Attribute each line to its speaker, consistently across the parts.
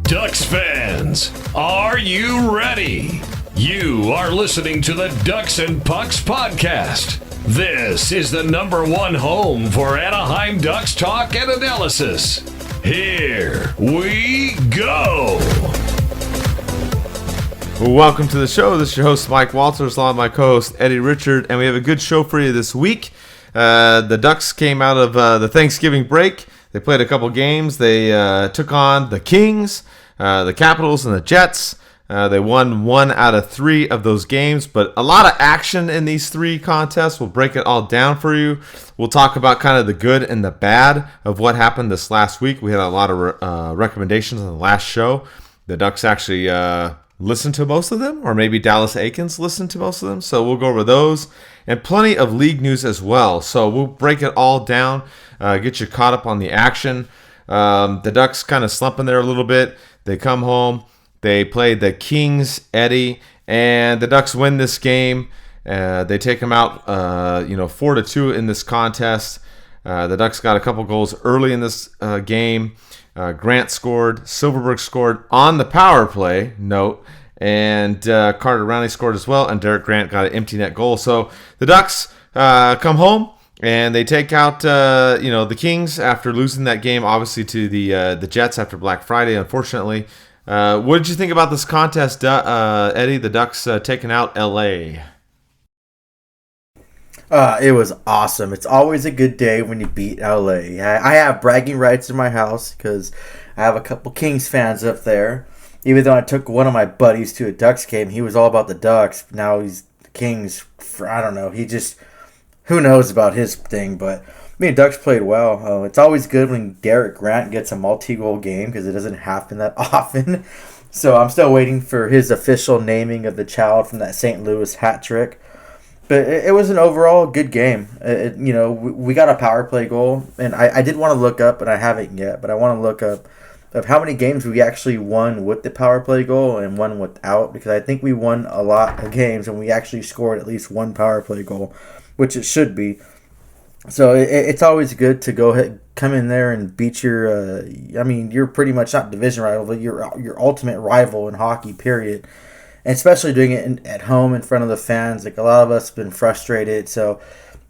Speaker 1: Ducks fans, are you ready? You are listening to the Ducks and Pucks podcast. This is the #1 home for Anaheim Ducks talk and analysis. Here we go.
Speaker 2: Welcome to the show. This is your host, Mike Walters, along with my co-host, Eddie Richard, and we have a good show for you this week. The Ducks came out of the Thanksgiving break. They played a couple games. They took on the Kings, the Capitals, and the Jets. They won 1 out of 3 of those games, but a lot of action in these 3 contests. We'll break it all down for you. We'll talk about kind of the good and the bad of what happened this last week. We had a lot of recommendations on the last show. The Ducks actually listened to most of them, or maybe Dallas Aikens listened to most of them, so we'll go over those. And plenty of league news as well, so we'll break it all down, get you caught up on the action. The Ducks kind of slumping there a little bit. They come home. They played the Kings, Eddie, and the Ducks win this game. They take them out, 4-2 in this contest. The Ducks got a couple goals early in this game. Grant scored, Silverberg scored on the power play, note, and Carter Rowney scored as well, and Derek Grant got an empty net goal. So the Ducks come home, and they take out the Kings after losing that game, obviously, to the Jets after Black Friday, unfortunately. What did you think about this contest, Eddie? The Ducks taking out LA.
Speaker 3: It was awesome. It's always a good day when you beat LA. I have bragging rights in my house because I have a couple Kings fans up there. Even though I took one of my buddies to a Ducks game, he was all about the Ducks. Now he's the Kings. I don't know. Who knows about his thing, but me and Ducks played well. It's always good when Derek Grant gets a multi-goal game because it doesn't happen that often. So I'm still waiting for his official naming of the child from that St. Louis hat trick. But it was an overall good game. We got a power play goal, and I did want to look up, and I haven't yet, but I want to look up of how many games we actually won with the power play goal and one without, because I think we won a lot of games and we actually scored at least one power play goal, which it should be. So it's always good to go ahead, come in there and beat your. You're pretty much not division rival, but your ultimate rival in hockey. Period. And especially doing it at home in front of the fans. Like, a lot of us have been frustrated. So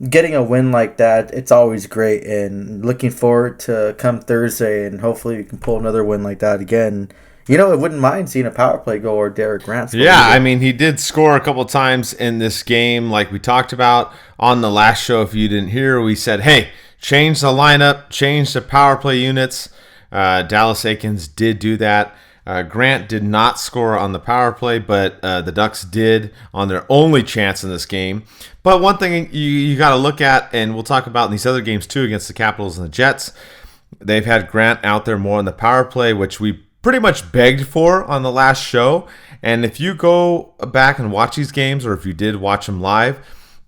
Speaker 3: getting a win like that, it's always great. And looking forward to come Thursday, and hopefully we can pull another win like that again. I wouldn't mind seeing a power play goal or Derek Grant score.
Speaker 2: Yeah, he did score a couple times in this game, like we talked about on the last show. If you didn't hear, we said, hey, change the lineup, change the power play units. Dallas Aikens did do that. Grant did not score on the power play, but the Ducks did on their only chance in this game. But one thing you got to look at, and we'll talk about in these other games too against the Capitals and the Jets, they've had Grant out there more on the power play, which we pretty much begged for on the last show. And if you go back and watch these games, or if you did watch them live,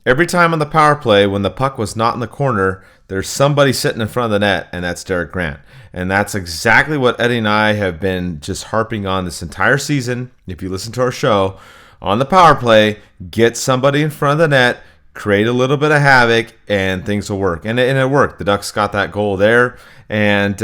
Speaker 2: every time on the power play when the puck was not in the corner, there's somebody sitting in front of the net, and that's Derek Grant. And that's exactly what Eddie and I have been just harping on this entire season. If you listen to our show, on the power play, get somebody in front of the net, create a little bit of havoc, and things will work. And it worked. The Ducks got that goal there. And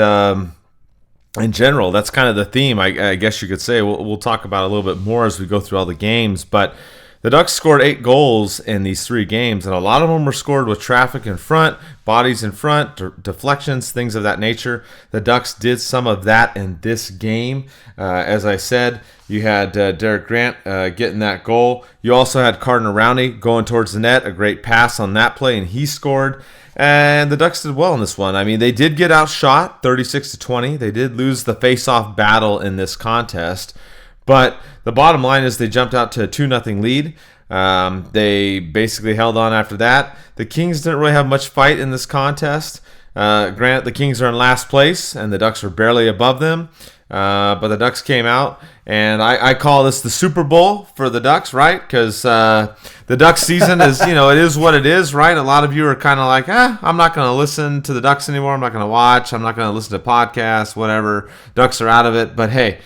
Speaker 2: in general, that's kind of the theme, I guess you could say. We'll talk about it a little bit more as we go through all the games. But the Ducks scored 8 goals in these 3 games, and a lot of them were scored with traffic in front, bodies in front, deflections, things of that nature. The Ducks did some of that in this game. As I said, you had Derek Grant getting that goal. You also had Carter Rowney going towards the net, a great pass on that play, and he scored. And the Ducks did well in this one. They did get outshot 36-20. They did lose the face-off battle in this contest. But the bottom line is they jumped out to a 2-0 lead. They basically held on after that. The Kings didn't really have much fight in this contest. Granted, the Kings are in last place, and the Ducks are barely above them. But the Ducks came out, and I call this the Super Bowl for the Ducks, right? Because the Ducks season is, it is what it is, right? A lot of you are kind of like, I'm not going to listen to the Ducks anymore. I'm not going to watch. I'm not going to listen to podcasts, whatever. Ducks are out of it. But hey,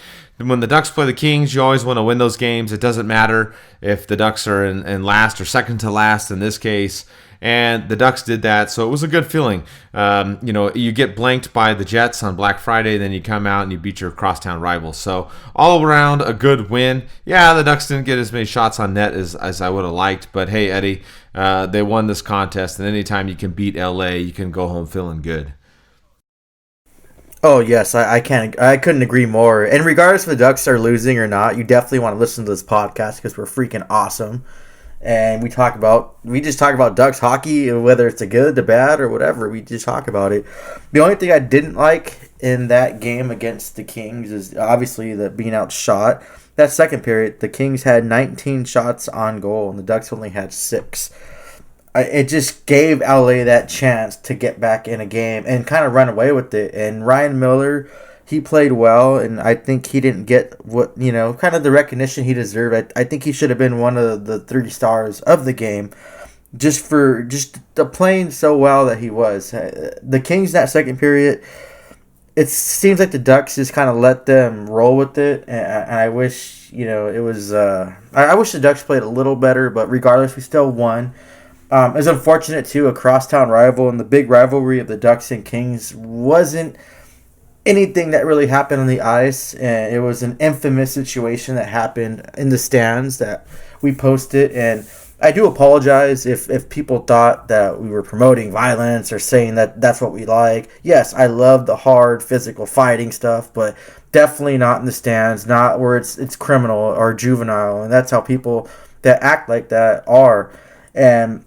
Speaker 2: when the Ducks play the Kings, you always want to win those games. It doesn't matter if the Ducks are in last or second to last in this case. And the Ducks did that, so it was a good feeling. You get blanked by the Jets on Black Friday, then you come out and you beat your crosstown rivals. So all around, a good win. Yeah, the Ducks didn't get as many shots on net as I would have liked, but hey, Eddie, they won this contest, and anytime you can beat LA, you can go home feeling good.
Speaker 3: Oh yes, I couldn't agree more. And regardless if the Ducks are losing or not, you definitely want to listen to this podcast because we're freaking awesome. And we just talk about Ducks hockey, whether it's the good, the bad, or whatever. We just talk about it. The only thing I didn't like in that game against the Kings is obviously the being outshot. That second period, the Kings had 19 shots on goal, and the Ducks only had 6. It just gave LA that chance to get back in a game and kind of run away with it. And Ryan Miller, he played well, and I think he didn't get kind of the recognition he deserved. I think he should have been one of the 3 stars of the game, just for the playing so well that he was. The Kings that second period, it seems like the Ducks just kind of let them roll with it, and I wish it was. I wish the Ducks played a little better, but regardless, we still won. It's unfortunate too, a crosstown rival, and the big rivalry of the Ducks and Kings wasn't anything that really happened on the ice, and it was an infamous situation that happened in the stands that we posted. And I do apologize if people thought that we were promoting violence or saying that that's what we like. Yes, I love the hard physical fighting stuff, but definitely not in the stands, not where it's criminal or juvenile, and that's how people that act like that are. And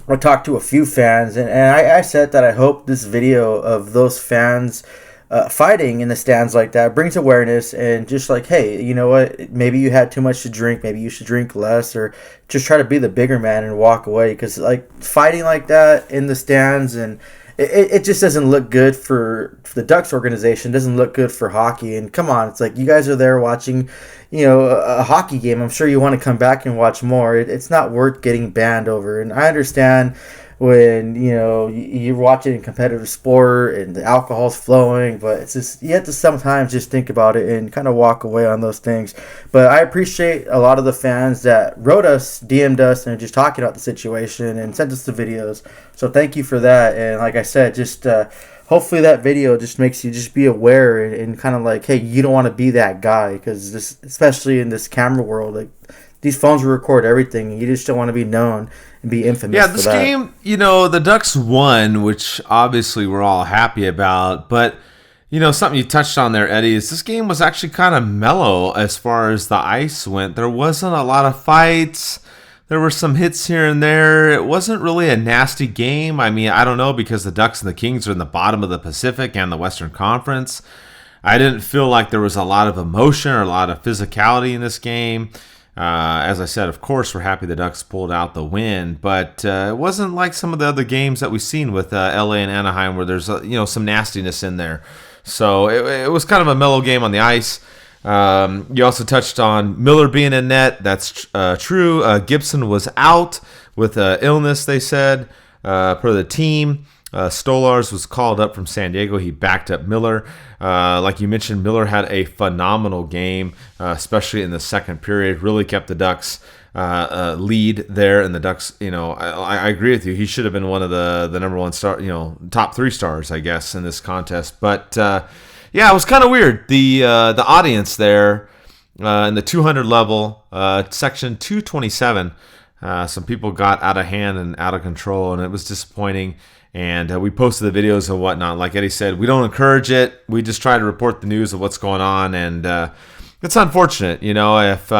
Speaker 3: I talked to a few fans, and I said that I hope this video of those fans fighting in the stands like that brings awareness, and just like, hey, you know what, maybe you had too much to drink, maybe you should drink less, or just try to be the bigger man and walk away, because like fighting like that in the stands, and it just doesn't look good for the Ducks organization, doesn't look good for hockey. And come on, it's like you guys are there watching a hockey game. I'm sure you want to come back and watch more. It's not worth getting banned over. And I understand when you're watching a competitive sport and the alcohol's flowing, but it's just, you have to sometimes just think about it and kind of walk away on those things. But I appreciate a lot of the fans that wrote us, DM'd us, and just talking about the situation and sent us the videos. So thank you for that. And like I said, just hopefully that video just makes you just be aware and kind of like, hey, you don't want to be that guy, because this, especially in this camera world, like these phones will record everything, and you just don't want to be known and be infamous.
Speaker 2: Yeah, this game, the Ducks won, which obviously we're all happy about. But, something you touched on there, Eddie, is this game was actually kind of mellow as far as the ice went. There wasn't a lot of fights. There were some hits here and there. It wasn't really a nasty game. I mean, I don't know, because the Ducks and the Kings are in the bottom of the Pacific and the Western Conference. I didn't feel like there was a lot of emotion or a lot of physicality in this game. As I said, of course, we're happy the Ducks pulled out the win, but it wasn't like some of the other games that we've seen with LA and Anaheim, where there's some nastiness in there. So it was kind of a mellow game on the ice. You also touched on Miller being in net. That's true. Gibson was out with illness, they said, per the team. Stolars was called up from San Diego. He backed up Miller. Like you mentioned, Miller had a phenomenal game, especially in the second period. Really kept the Ducks lead there. And the Ducks, I agree with you. He should have been one of the number one star, top 3 stars, I guess, in this contest. But yeah, it was kind of weird. The audience there in the 200 level, section 227, some people got out of hand and out of control, and it was disappointing. And we posted the videos and whatnot. Like Eddie said, we don't encourage it. We just try to report the news of what's going on. And it's unfortunate, if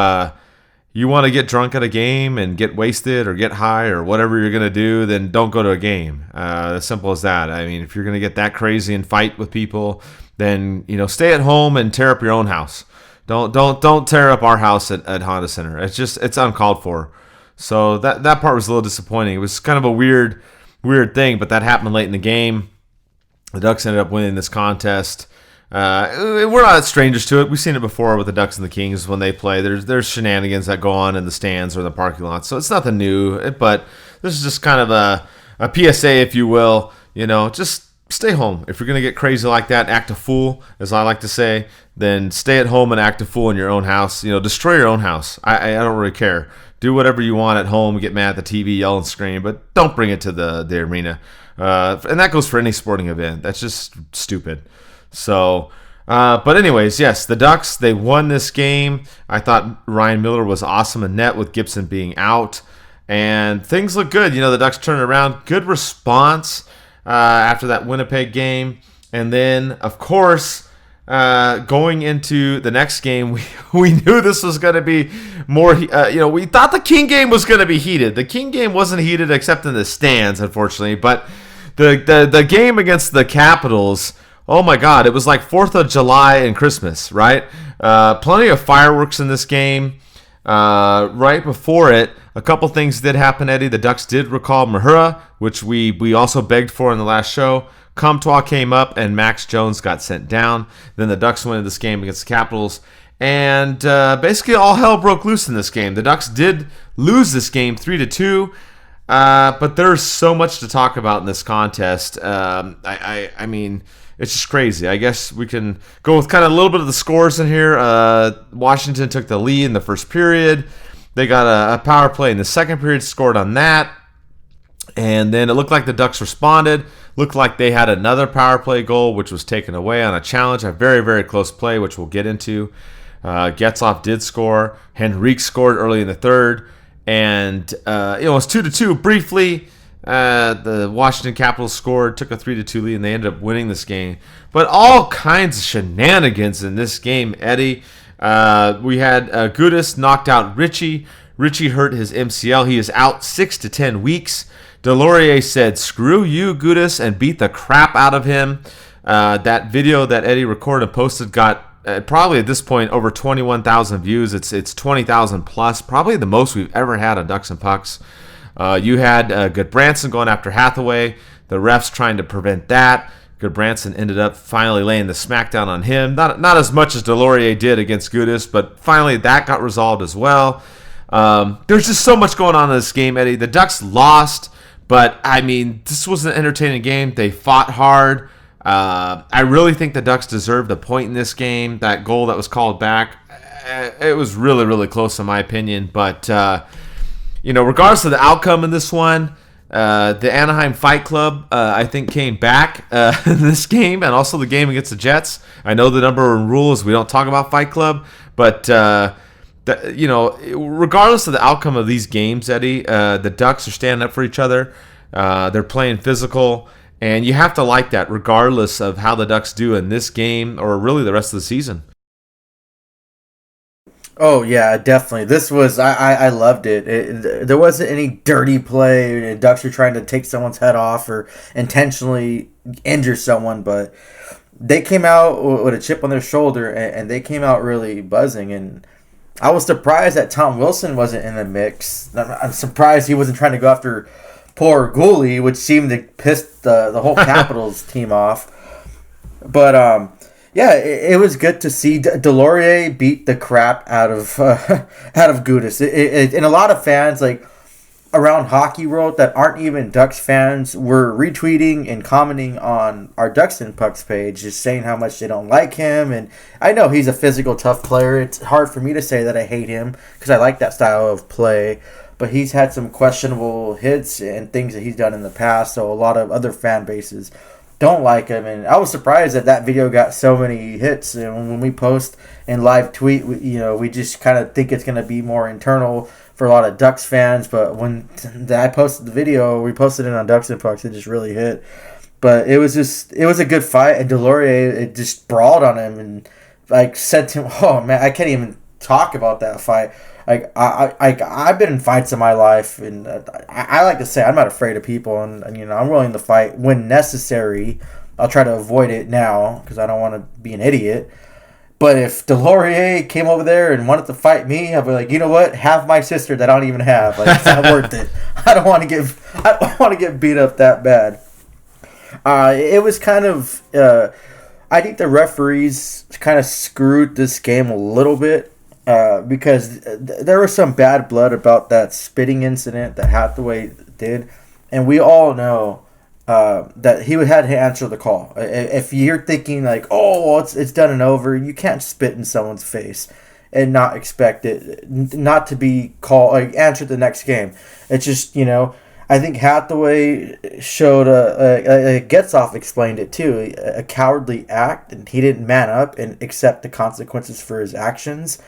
Speaker 2: you want to get drunk at a game and get wasted or get high or whatever you're going to do, then don't go to a game. As simple as that. I mean, if you're going to get that crazy and fight with people, then, stay at home and tear up your own house. Don't tear up our house at Honda Center. It's uncalled for. So that part was a little disappointing. It was kind of a weird thing, but that happened late in the game. The Ducks ended up winning this contest. We're not strangers to it. We've seen it before with the Ducks and the Kings when they play. There's shenanigans that go on in the stands or in the parking lot, so it's nothing new. But this is just kind of a PSA, if you will. Just stay home. If you're going to get crazy like that, act a fool, as I like to say, then stay at home and act a fool in your own house. Destroy your own house. I don't really care. Do whatever you want at home, get mad at the TV, yell and scream, but don't bring it to the arena. And that goes for any sporting event. That's just stupid. So, but anyways, yes, the Ducks, they won this game. I thought Ryan Miller was awesome in net with Gibson being out. And things look good. The Ducks turned around. Good response after that Winnipeg game. And then, of course, going into the next game, we knew this was going to be more, we thought the King game was going to be heated. The King game wasn't heated except in the stands, unfortunately. But the game against the Capitals, oh my God, it was like 4th of July and Christmas, right? Plenty of fireworks in this game. Right before it, a couple things did happen, Eddie. The Ducks did recall Mahura, which we also begged for in the last show. Comtois came up, and Max Jones got sent down. Then the Ducks win this game against the Capitals. And basically all hell broke loose in this game. The Ducks did lose this game 3-2. But there's so much to talk about in this contest. I mean, it's just crazy. I guess we can go with kind of a little bit of the scores in here. Washington took the lead in the first period. They got a power play in the second period, scored on that. And then it looked like the Ducks responded. Looked like they had another power play goal, which was taken away on a challenge. A very, very close play, which we'll get into. Getzlaf did score. Henrique scored early in the third. And it was 2-2 briefly. The Washington Capitals scored, took a 3-2 lead, and they ended up winning this game. But all kinds of shenanigans in this game, Eddie. We had Gudas knocked out Richie. Richie hurt his MCL. He is out 6 to 10 weeks. Delorier said, "Screw you, Gudas," and beat the crap out of him. That video that Eddie recorded and posted got probably at this point over 21,000 views. It's 20,000 plus, probably the most we've ever had on Ducks and Pucks. You had Goodbranson going after Hathaway. The refs trying to prevent that. Goodbranson ended up finally laying the smackdown on him. Not as much as Delorier did against Gudas, but finally that got resolved as well. There's just so much going on in this game, Eddie. The Ducks lost, but I mean, this was an entertaining game. They fought hard. I really think the Ducks deserved a point in this game. That goal that was called back, it was really, really close in my opinion. But, regardless of the outcome in this one, the Anaheim Fight Club, I think, came back in this game, and also the game against the Jets. I know the number one rule is we don't talk about Fight Club, but, regardless of the outcome of these games, Eddie, the Ducks are standing up for each other. They're playing physical. And you have to like that regardless of how the Ducks do in this game or really the rest of the season.
Speaker 3: Oh, yeah, definitely. This was, I loved it. There wasn't any dirty play. The Ducks were trying to take someone's head off or intentionally injure someone, but they came out with a chip on their shoulder, and they came out really buzzing. And I was surprised that Tom Wilson wasn't in the mix. I'm surprised he wasn't trying to go after poor goalie, which seemed to piss the whole Capitals team off. But, it was good to see Delorier beat the crap out of Gudas. And a lot of fans, like, around hockey world that aren't even Ducks fans were retweeting and commenting on our Ducks and Pucks page, just saying how much they don't like him. And I know he's a physical, tough player. It's hard for me to say that I hate him because I like that style of play. But he's had some questionable hits and things that he's done in the past, so a lot of other fan bases don't like him. And I was surprised that video got so many hits. And when we post and live tweet, we just kind of think it's going to be more internal for a lot of Ducks fans. But when I posted the video, we posted it on Ducks and Pucks, it just really hit. But it was a good fight, and Delorier, it just brawled on him and like sent him. Oh man, I can't even talk about that fight. Like I've been in fights in my life, and I like to say I'm not afraid of people, and I'm willing to fight when necessary. I'll try to avoid it now because I don't want to be an idiot. But if Delorier came over there and wanted to fight me, I'd be like, you know what? Have my sister that I don't even have. Like, it's not worth it. I don't want to get beat up that bad. It was kind of. I think the referees kind of screwed this game a little bit. Because there was some bad blood about that spitting incident that Hathaway did. And we all know that he would have to answer the call. If you're thinking like, oh, well, it's done and over, you can't spit in someone's face and not expect it not to be called, like, answered the next game. It's just, I think Hathaway showed Getzoff explained it too, a cowardly act, and he didn't man up and accept the consequences for his actions.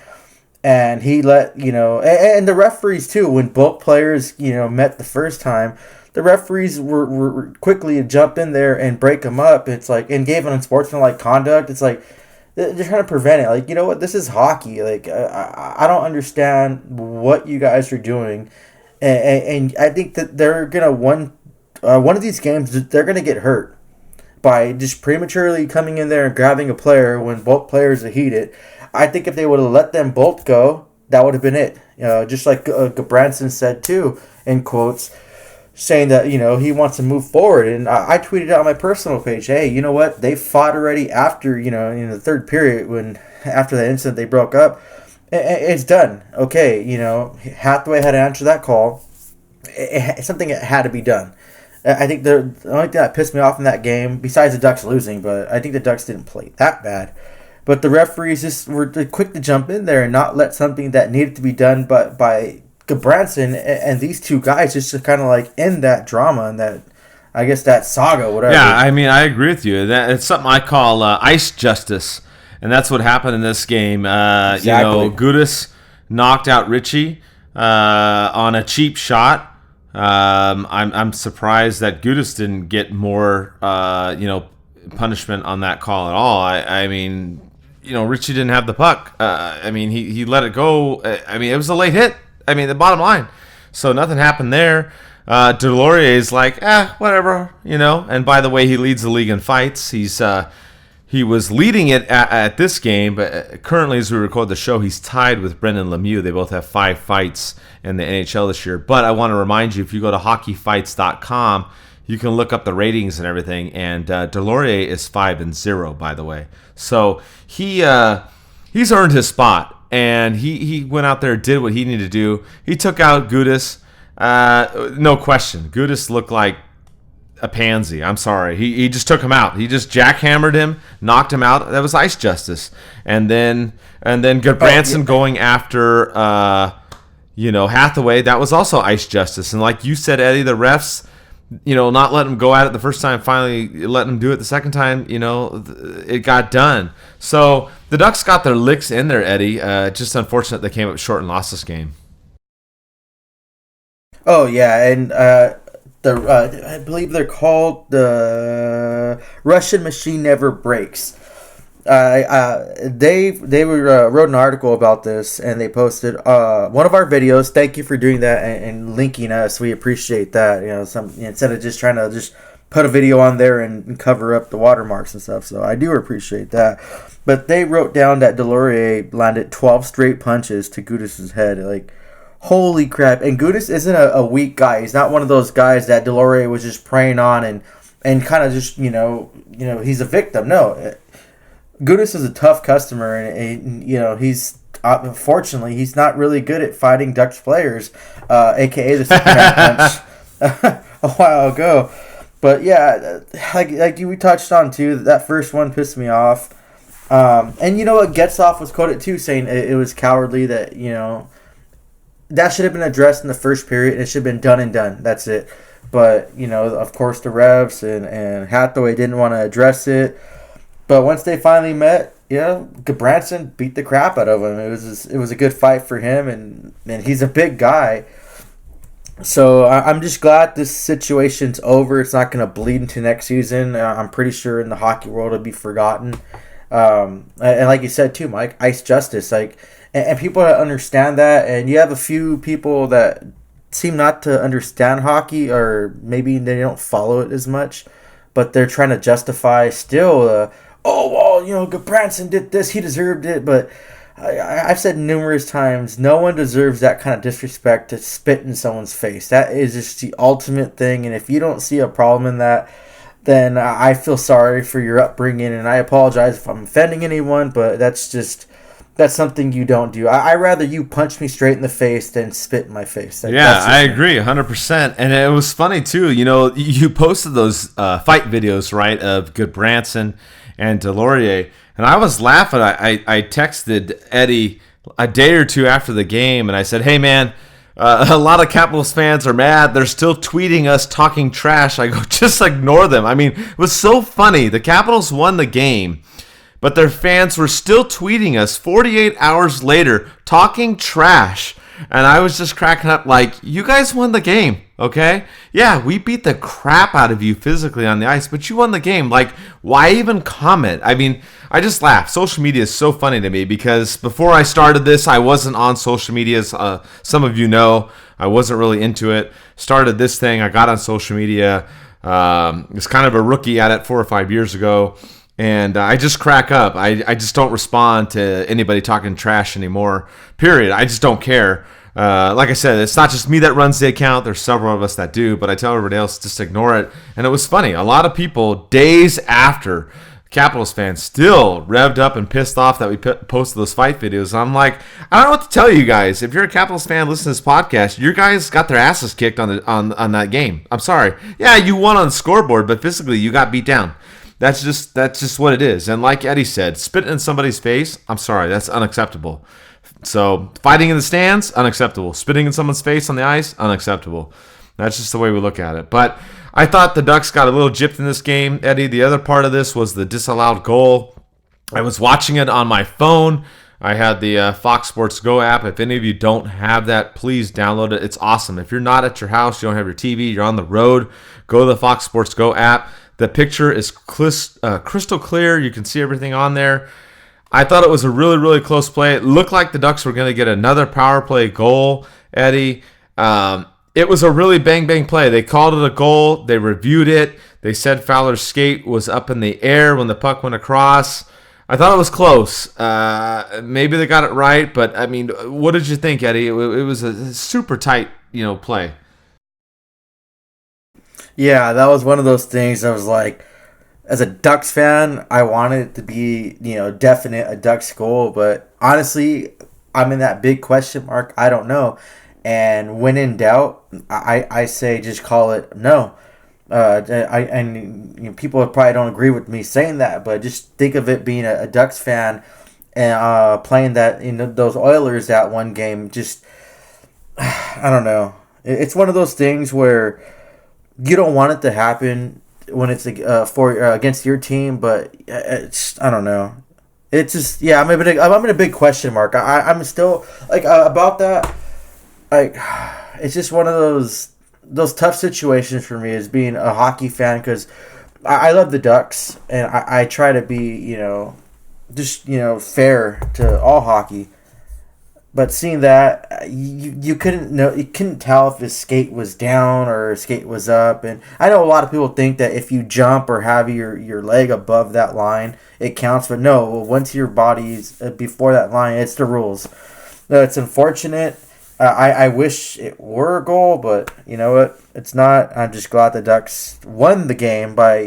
Speaker 3: And he let, and the referees too, when both players, met the first time, the referees were quickly to jump in there and break them up. It's like, and gave unsportsmanlike conduct. It's like, they're trying to prevent it. Like, you know what? This is hockey. Like, I don't understand what you guys are doing. And I think that they're going to, one of these games, they're going to get hurt by just prematurely coming in there and grabbing a player when both players are heated. I think if they would have let them both go, that would have been it. Just like Gabranson said, too, in quotes, saying that, he wants to move forward. And I tweeted out on my personal page, hey, you know what? They fought already after, in the third period, after that incident they broke up. It's done. Okay, Hathaway had to answer that call. It's something that had to be done. I think the only thing that pissed me off in that game, besides the Ducks losing, but I think the Ducks didn't play that bad. But the referees just were quick to jump in there and not let something that needed to be done by Gabranson and these two guys just to kind of like end that drama and that, I guess, that saga, whatever.
Speaker 2: Yeah, I mean, I agree with you. It's something I call ice justice, and that's what happened in this game. Exactly. Gudas knocked out Richie on a cheap shot. I'm surprised that Gudas didn't get more, punishment on that call at all. I mean, Richie didn't have the puck. He let it go. It was a late hit. The bottom line. So nothing happened there. Delorier's like, whatever, And by the way, he leads the league in fights. He was leading it at this game, but currently, as we record the show, he's tied with Brendan Lemieux. They both have 5 fights in the NHL this year. But I want to remind you, if you go to hockeyfights.com, you can look up the ratings and everything. And Delorier is 5-0, by the way. So he's earned his spot. And he went out there and did what he needed to do. He took out Gudas. No question. Gudas looked like a pansy. I'm sorry. He just took him out. He just jackhammered him, knocked him out. That was ice justice. And then Gudbranson going after Hathaway, that was also ice justice. And like you said, Eddie, the refs, not letting him go at it the first time, finally letting him do it the second time, it got done. So the Ducks got their licks in there, Eddie. Just unfortunate they came up short and lost this game. Oh, yeah, and I believe they're called the Russian Machine Never Breaks. They wrote an article about this, and they posted one of our videos. Thank you for doing that and linking us. We appreciate that. Instead of just trying to just put a video on there and cover up the watermarks and stuff. So I do appreciate that. But they wrote down that Delorier landed 12 straight punches to Gudas's head. Like, holy crap. And Gudas isn't a weak guy. He's not one of those guys that Delorier was just preying on and kind of just, he's a victim. No. Gudas is a tough customer, and he's fortunately he's not really good at fighting Ducks players, aka the Superman punch a while ago. But yeah, like we touched on too, that first one pissed me off. And you know what, Getzoff was quoted too, saying it was cowardly that that should have been addressed in the first period. And it should have been done and done. That's it. But of course the refs and Hathaway didn't want to address it. But once they finally met, Gudbranson beat the crap out of him. It was a good fight for him, and he's a big guy. So I'm just glad this situation's over. It's not going to bleed into next season. I'm pretty sure in the hockey world it'll be forgotten. And like you said too, Mike, ice justice. And people that understand that, and you have a few people that seem not to understand hockey, or maybe they don't follow it as much, but they're trying to justify still. Gudbranson did this, he deserved it. But I've said numerous times, no one deserves that kind of disrespect to spit in someone's face. That is just the ultimate thing. And if you don't see a problem in that, then I feel sorry for your upbringing. And I apologize if I'm offending anyone, but that's just
Speaker 3: that's something you don't do. I rather you punch me straight in the face than spit in my face.
Speaker 2: I agree 100%. And it was funny too. You posted those fight videos, right, of Goodbranson and Delorier, and I was laughing. I texted Eddie a day or two after the game, and I said, "Hey man, a lot of Capitals fans are mad. They're still tweeting us talking trash." I go, just ignore them. I mean, it was so funny. The Capitals won the game, but their fans were still tweeting us 48 hours later talking trash. And I was just cracking up like, you guys won the game, okay? Yeah, we beat the crap out of you physically on the ice, but you won the game. Like, why even comment? I mean, I just laugh. Social media is so funny to me because before I started this, I wasn't on social media. Some of you know I wasn't really into it. Started this thing. I got on social media. Was kind of a rookie at it 4 or 5 years ago. And I just crack up. I just don't respond to anybody talking trash anymore, period. I just don't care. Like I said, it's not just me that runs the account. There's several of us that do, but I tell everybody else just ignore it. And it was funny. A lot of people, days after, Capitals fans still revved up and pissed off that we posted those fight videos. I'm like, I don't know what to tell you guys. If you're a Capitals fan, listen to this podcast. Your guys got their asses kicked on that game. I'm sorry. Yeah, you won on the scoreboard, but physically you got beat down. That's just what it is. And like Eddie said, spitting in somebody's face, I'm sorry, that's unacceptable. So fighting in the stands, unacceptable. Spitting in someone's face on the ice, unacceptable. That's just the way we look at it. But I thought the Ducks got a little gypped in this game, Eddie. The other part of this was the disallowed goal. I was watching it on my phone. I had the Fox Sports Go app. If any of you don't have that, please download it. It's awesome. If you're not at your house, you don't have your TV, you're on the road, go to the Fox Sports Go app. The picture is crystal clear. You can see everything on there. I thought it was a really, really close play. It looked like the Ducks were going to get another power play goal, Eddie. It was a really bang play. They called it a goal. They reviewed it. They said Fowler's skate was up in the air when the puck went across. I thought it was close. Maybe they got it right, but I mean, what did you think, Eddie? It was a super tight, play.
Speaker 3: Yeah, that was one of those things I was like, as a Ducks fan, I wanted it to be, definite a Ducks goal, but honestly, I'm in that big question mark. I don't know. And when in doubt, I say just call it no. People probably don't agree with me saying that, but just think of it being a Ducks fan and playing that, those Oilers that one game. Just, I don't know. It's one of those things where you don't want it to happen when it's against your team, but it's, I don't know. It's just, yeah, I'm in a big question mark. I'm still like about that. Like, it's just one of those tough situations for me as being a hockey fan, because I love the Ducks and I try to be fair to all hockey. But seeing that, you couldn't tell if his skate was down or his skate was up. And I know a lot of people think that if you jump or have your leg above that line, it counts. But no, once your body's before that line, it's the rules. It's unfortunate. I wish it were a goal, but you know what? It's not. I'm just glad the Ducks won the game by,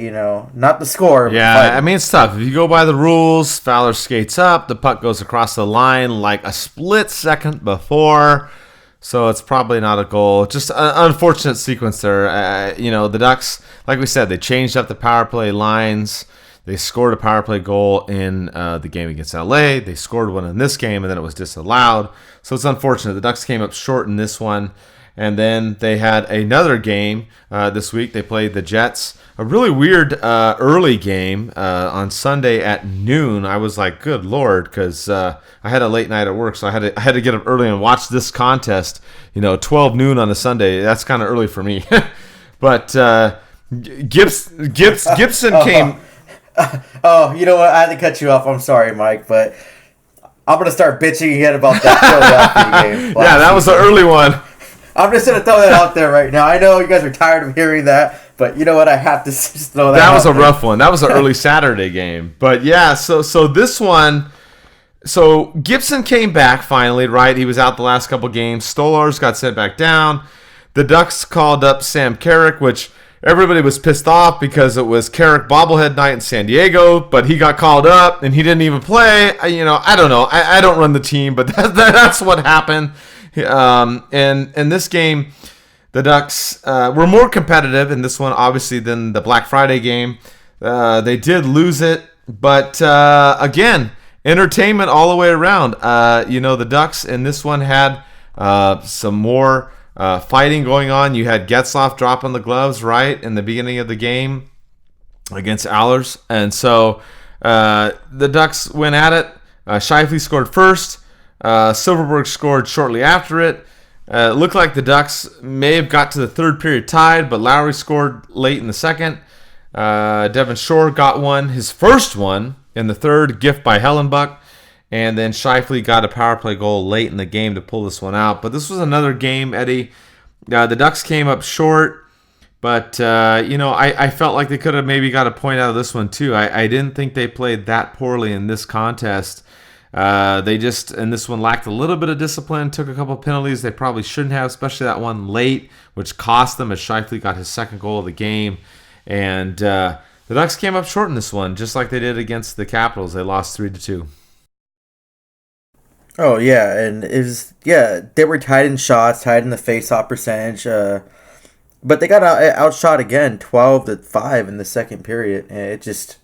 Speaker 3: not the score.
Speaker 2: Yeah, I mean, it's tough. If you go by the rules, Fowler skates up, the puck goes across the line like a split second before, so it's probably not a goal. Just an unfortunate sequence there. The Ducks, like we said, they changed up the power play lines. They scored a power play goal in the game against LA. They scored one in this game, and then it was disallowed. So it's unfortunate. The Ducks came up short in this one. And then they had another game this week. They played the Jets. A really weird early game on Sunday at noon. I was like, good Lord, because I had a late night at work, so I had to get up early and watch this contest. 12 noon on a Sunday. That's kind of early for me. But Gibson came...
Speaker 3: Oh, you know what? I had to cut you off. I'm sorry, Mike, but I'm going to start bitching again about that Philadelphia game.
Speaker 2: Yeah, that was the early one.
Speaker 3: I'm just going to throw that out there right now. I know you guys are tired of hearing that, but you know what? I have to just throw that out there.
Speaker 2: That was a rough one. That was an early Saturday game. But yeah, so this one... So Gibson came back finally, right? He was out the last couple games. Stolarz got sent back down. The Ducks called up Sam Carrick, which... everybody was pissed off because it was Carrick bobblehead night in San Diego, but he got called up and he didn't even play. I don't know. I don't run the team, but that's what happened. And in this game, the Ducks were more competitive in this one, obviously, than the Black Friday game. They did lose it, but again, entertainment all the way around. The Ducks in this one had some more fighting going on. You had Getzlaf dropping the gloves right in the beginning of the game against Allers. And so the Ducks went at it. Scheifele scored first. Silverberg scored shortly after it. It looked like the Ducks may have got to the third period tied, but Lowry scored late in the second. Devin Shore got one, his first one in the third, gift by Hellenbuck. And then Scheifele got a power play goal late in the game to pull this one out. But this was another game, Eddie. The Ducks came up short, but I felt like they could have maybe got a point out of this one too. I didn't think they played that poorly in this contest. They just, in this one, lacked a little bit of discipline, took a couple penalties they probably shouldn't have, especially that one late, which cost them as Scheifele got his second goal of the game. And the Ducks came up short in this one, just like they did against the Capitals. They lost 3-2.
Speaker 3: Oh, yeah, and they were tied in shots, tied in the face-off percentage, but they got outshot again, 12-5 in the second period, and it just,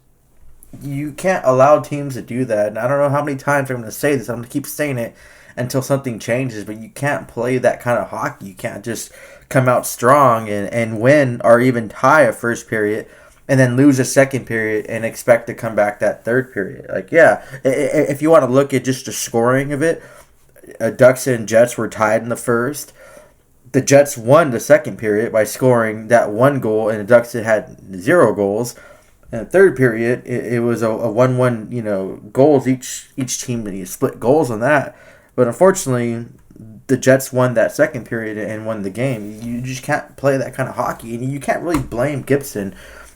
Speaker 3: you can't allow teams to do that, and I don't know how many times I'm going to say this, I'm going to keep saying it until something changes, but you can't play that kind of hockey. You can't just come out strong and win or even tie a first period and then lose a second period and expect to come back that third period. Like, yeah, if you want to look at just the scoring of it, Ducks and Jets were tied in the first. The Jets won the second period by scoring that one goal, and the Ducks had 0 goals. In the third period, it was a 1-1, goals. Each team split goals on that. But unfortunately, the Jets won that second period and won the game. You just can't play that kind of hockey, and you can't really blame Gibson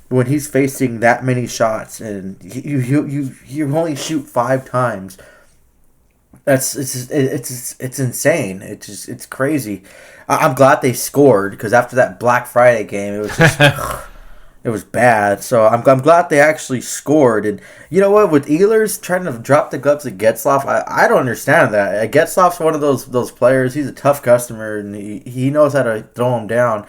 Speaker 3: when he's facing that many shots and you only shoot 5 times. It's insane. It's crazy. I'm glad they scored, because after that Black Friday game, it was just it was bad. So I'm glad they actually scored. And you know what? With Ehlers trying to drop the gloves at Getzlaf, I don't understand that. Getzlaf's one of those players. He's a tough customer, and he knows how to throw him down.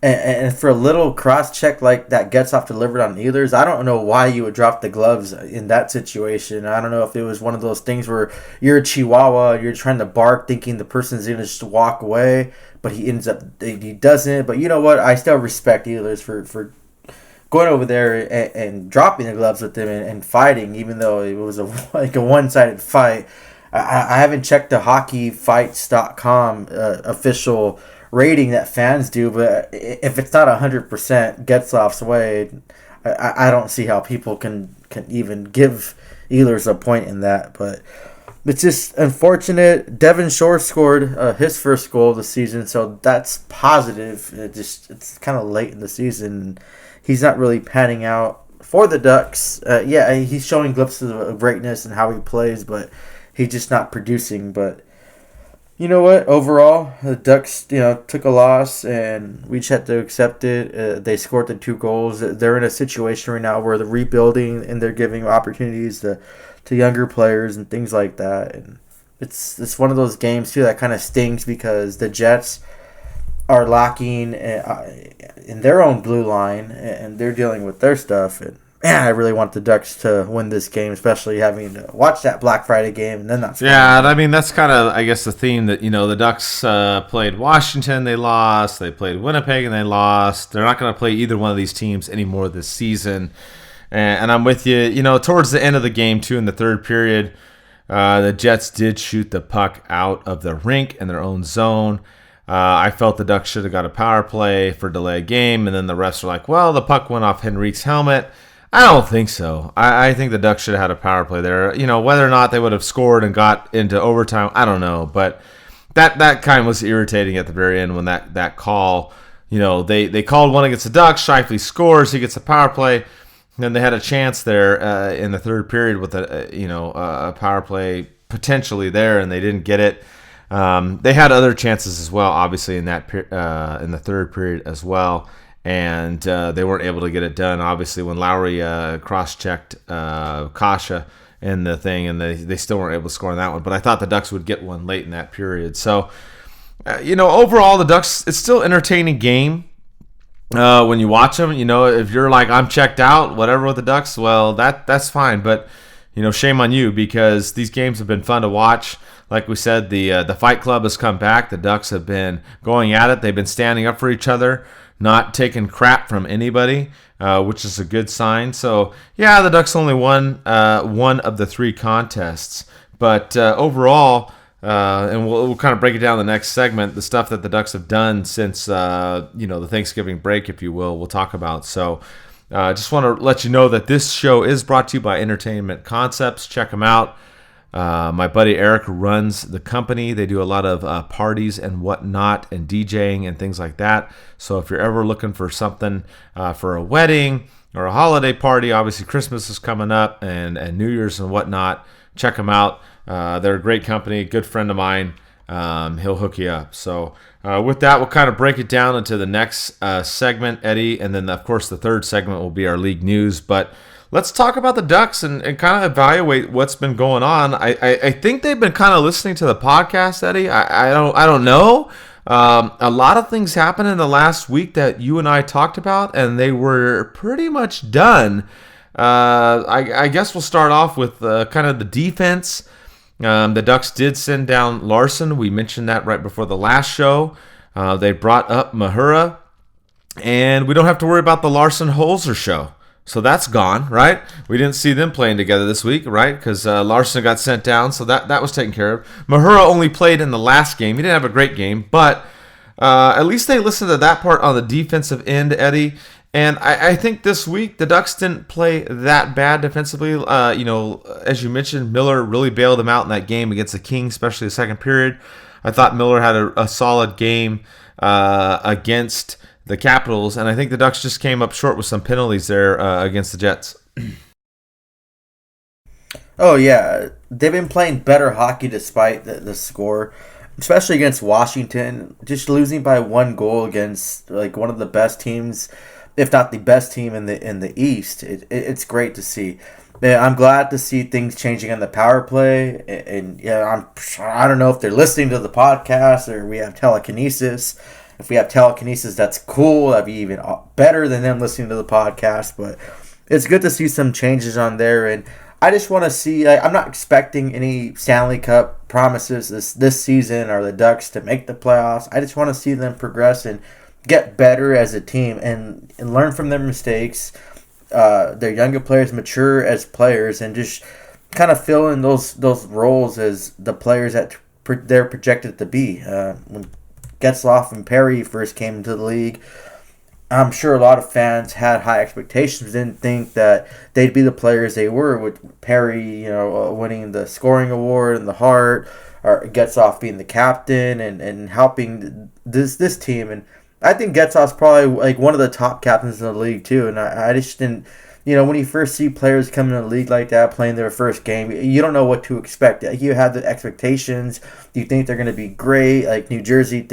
Speaker 3: And for a little cross-check like that Getzlaf delivered on Ehlers, I don't know why you would drop the gloves in that situation. I don't know if it was one of those things where you're a chihuahua, you're trying to bark thinking the person's going to just walk away, but he doesn't. But you know what? I still respect Ehlers for going over there and dropping the gloves with him and fighting, even though it was a one-sided fight. I haven't checked the hockeyfights.com official rating that fans do, but if it's not 100% Getzlaf's way, I don't see how people can even give Ehlers a point in that. But it's just unfortunate. Devin Shore scored his first goal of the season, so that's positive. It's kind of late in the season. He's not really panning out for the Ducks. He's showing glimpses of greatness and how he plays, but he's just not producing. But you know what? Overall, the Ducks, took a loss, and we just had to accept it. They scored the 2 goals. They're in a situation right now where they're rebuilding, and they're giving opportunities to younger players and things like that. And it's one of those games too that kind of stings, because the Jets are lacking in their own blue line, and they're dealing with their stuff. And man, I really want the Ducks to win this game, especially having to watch that Black Friday game and then that's
Speaker 2: that's kind of, I guess, the theme that the Ducks played Washington, they lost. They played Winnipeg and they lost. They're not going to play either one of these teams anymore this season. And I'm with you. Towards the end of the game too, in the third period, the Jets did shoot the puck out of the rink in their own zone. I felt the Ducks should have got a power play for delayed game, and then the refs were like, well, the puck went off Henrique's helmet. I don't think so. I think the Ducks should have had a power play there. Whether or not they would have scored and got into overtime, I don't know. But that kind of was irritating at the very end when that call, they called one against the Ducks. Scheifele scores. He gets a power play. And then they had a chance there in the third period with a power play potentially there, and they didn't get it. They had other chances as well, obviously, in the third period as well. and they weren't able to get it done. Obviously, when Lowry cross-checked Kasha in the thing, and they still weren't able to score on that one. But I thought the Ducks would get one late in that period. So, overall, the Ducks, it's still an entertaining game. When you watch them, if you're like, I'm checked out, whatever with the Ducks, well, that's fine. But, shame on you, because these games have been fun to watch. Like we said, the Fight Club has come back. The Ducks have been going at it. They've been standing up for each other, not taking crap from anybody, which is a good sign. So, yeah, the Ducks only won one of the 3 contests. But overall, and we'll kind of break it down in the next segment, the stuff that the Ducks have done since, the Thanksgiving break, if you will, we'll talk about. So I just want to let you know that this show is brought to you by Entertainment Concepts. Check them out. My buddy Eric runs the company. They do a lot of parties and whatnot and DJing and things like that. So if you're ever looking for something for a wedding or a holiday party, obviously Christmas is coming up and New Year's and whatnot, check them out. They're a great company, good friend of mine. He'll hook you up. So with that, we'll kind of break it down into the next segment, Eddie. And then, of course, the third segment will be our league news. But let's talk about the Ducks and kind of evaluate what's been going on. I think they've been kind of listening to the podcast, Eddie. I don't know. A lot of things happened in the last week that you and I talked about, and they were pretty much done. I guess we'll start off with kind of the defense. The Ducks did send down Larson. We mentioned that right before the last show. They brought up Mahura, and we don't have to worry about the Larson-Holzer show. So that's gone, right? We didn't see them playing together this week, right? Because Larson got sent down, so that was taken care of. Mahura only played in the last game. He didn't have a great game, but at least they listened to that part on the defensive end, Eddie. And I think this week the Ducks didn't play that bad defensively. As you mentioned, Miller really bailed them out in that game against the Kings, especially the second period. I thought Miller had a solid game against the Capitals, and I think the Ducks just came up short with some penalties there against the Jets.
Speaker 3: Oh, yeah. They've been playing better hockey despite the score, especially against Washington. Just losing by 1 goal against one of the best teams, if not the best team in the East. It's great to see. I'm glad to see things changing on the power play. And I don't know if they're listening to the podcast or we have telekinesis. If we have telekinesis, that's cool. That'd be even better than them listening to the podcast. But it's good to see some changes on there. And I just want to see, I'm not expecting any Stanley Cup promises this season or the Ducks to make the playoffs. I just want to see them progress and get better as a team and learn from their mistakes. Their younger players mature as players and just kind of fill in those roles as the players that they're projected to be. When Getzlaf and Perry first came into the league, I'm sure a lot of fans had high expectations, didn't think that they'd be the players they were, with Perry, winning the scoring award and the Hart, or Getzlaf being the captain and helping this team. And I think Getzlaf's probably one of the top captains in the league too. And I just didn't, when you first see players come in the league like that, playing their first game, you don't know what to expect. You have the expectations. You think they're going to be great. Like New Jersey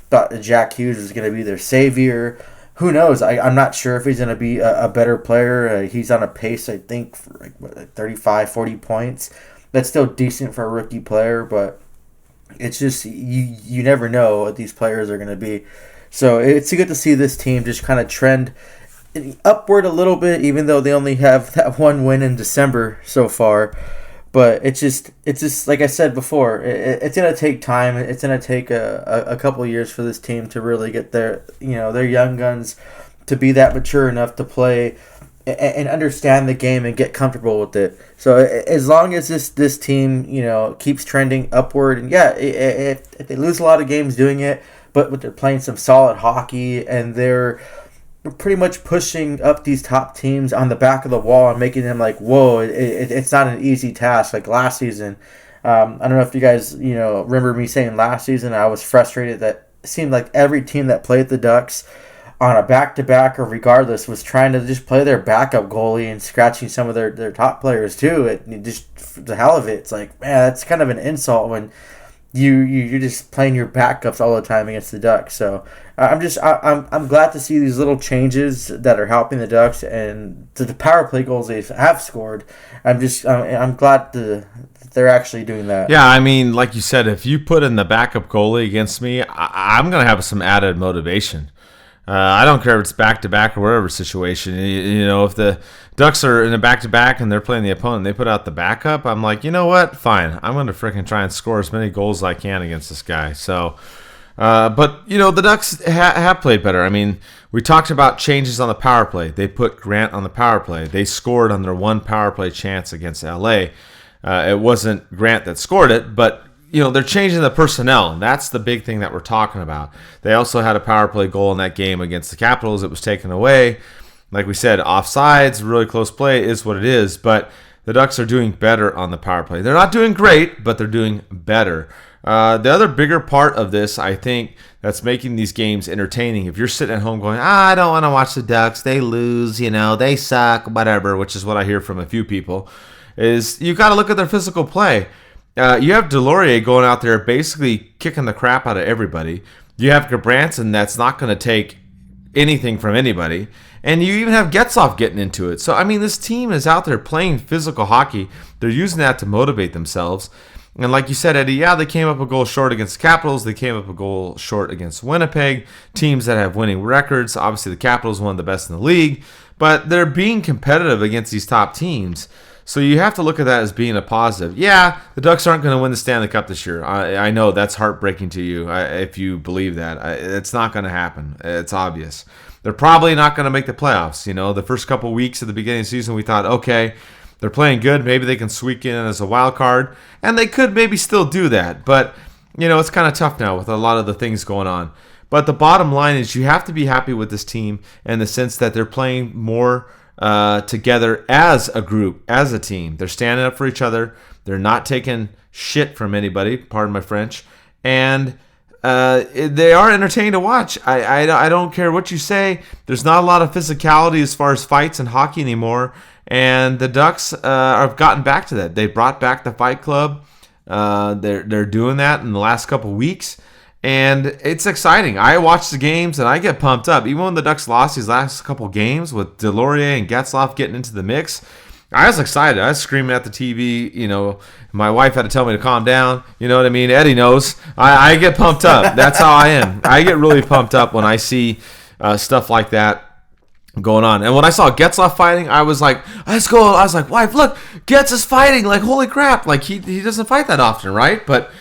Speaker 3: thought that Jack Hughes was going to be their savior. Who knows? I'm not sure if he's going to be a better player. He's on a pace, I think, for 35, 40 points. That's still decent for a rookie player, but it's just you never know what these players are going to be. So it's good to see this team just kind of trend upward a little bit, even though they only have that 1 win in December so far. But it's just like I said before, it's going to take time. It's going to take a couple of years for this team to really get their young guns to be that mature enough to play and understand the game and get comfortable with it. So as long as this team keeps trending upward, and if they lose a lot of games doing it, but they're playing some solid hockey and they're pretty much pushing up these top teams on the back of the wall and making them whoa, it's not an easy task like last season. I don't know if you guys remember me saying last season I was frustrated that it seemed like every team that played the Ducks on a back-to-back or regardless was trying to just play their backup goalie and scratching some of their top players too. Just for the hell of it, it's man, that's kind of an insult when you're just playing your backups all the time against the Ducks. So I'm glad to see these little changes that are helping the Ducks and the power play goals they have scored. I'm glad that they're actually doing that.
Speaker 2: Yeah, I mean, like you said, if you put in the backup goalie against me, I'm going to have some added motivation. I don't care if it's back-to-back or whatever situation. You know, if the Ducks are in a back-to-back and they're playing the opponent and they put out the backup, I'm like, you know what? Fine. I'm going to freaking try and score as many goals as I can against this guy. So, but, you know, the Ducks have played better. I mean, we talked about changes on the power play. They put Grant on the power play. They scored on their one power play chance against L.A. It wasn't Grant that scored it, but you know, they're changing the personnel, and that's the big thing that we're talking about. They also had a power play goal in that game against the Capitals. It was taken away. Like we said, offsides, really close play is what it is, but the Ducks are doing better on the power play. They're not doing great, but they're doing better. The other bigger part of this, I think, that's making these games entertaining, if you're sitting at home going, I don't want to watch the Ducks, they lose, you know, they suck, whatever, which is what I hear from a few people, is you got to look at their physical play. You have Delorier going out there basically kicking the crap out of everybody. You have Gabranson that's not going to take anything from anybody. And you even have Getzlaf getting into it. So, I mean, this team is out there playing physical hockey. They're using that to motivate themselves. And like you said, Eddie, yeah, they came up a goal short against the Capitals. They came up a goal short against Winnipeg, teams that have winning records. Obviously, the Capitals one of the best in the league. But they're being competitive against these top teams. So you have to look at that as being a positive. Yeah, the Ducks aren't going to win the Stanley Cup this year. I know that's heartbreaking to you if you believe that. It's not going to happen. It's obvious. They're probably not going to make the playoffs. You know, the first couple weeks at the beginning of the season, we thought, okay, they're playing good. Maybe they can squeak in as a wild card, and they could maybe still do that. But, you know, it's kind of tough now with a lot of the things going on. But the bottom line is you have to be happy with this team in the sense that they're playing more together as a group, as a team. They're standing up for each other. They're not taking shit from anybody, pardon my French. And they are entertaining to watch. I don't care what you say. There's not a lot of physicality as far as fights in hockey anymore. And the Ducks have gotten back to that. They brought back the Fight Club. They're doing that in the last couple weeks. And it's exciting. I watch the games and I get pumped up. Even when the Ducks lost these last couple games with Delorier and Getzlaf getting into the mix, I was excited. I was screaming at the TV. You know, my wife had to tell me to calm down. You know what I mean? Eddie knows. I get pumped up. That's how I am. I get really pumped up when I see stuff like that going on. And when I saw Getzlaf fighting, I was like, let's go. I was like, wife, look, Getz is fighting. Like, holy crap. Like, he doesn't fight that often, right? But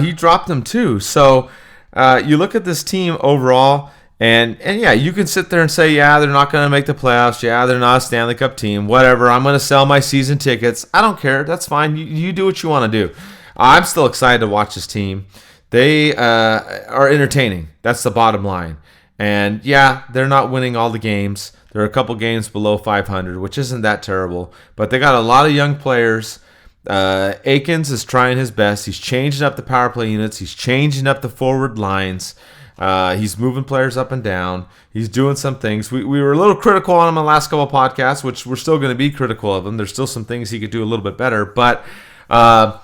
Speaker 2: he dropped him too. So you look at this team overall, and yeah, you can sit there and say, yeah, they're not going to make the playoffs. Yeah, they're not a Stanley Cup team. Whatever. I'm going to sell my season tickets. I don't care. That's fine. You do what you want to do. I'm still excited to watch this team. They are entertaining. That's the bottom line. And yeah, they're not winning all the games. They're a couple games below 500, which isn't that terrible. But they got a lot of young players. Aikens is trying his best. He's changing up the power play units. He's changing up the forward lines. He's moving players up and down. He's doing some things. We were a little critical on him in the last couple of podcasts, which we're still going to be critical of him. There's still some things he could do a little bit better, but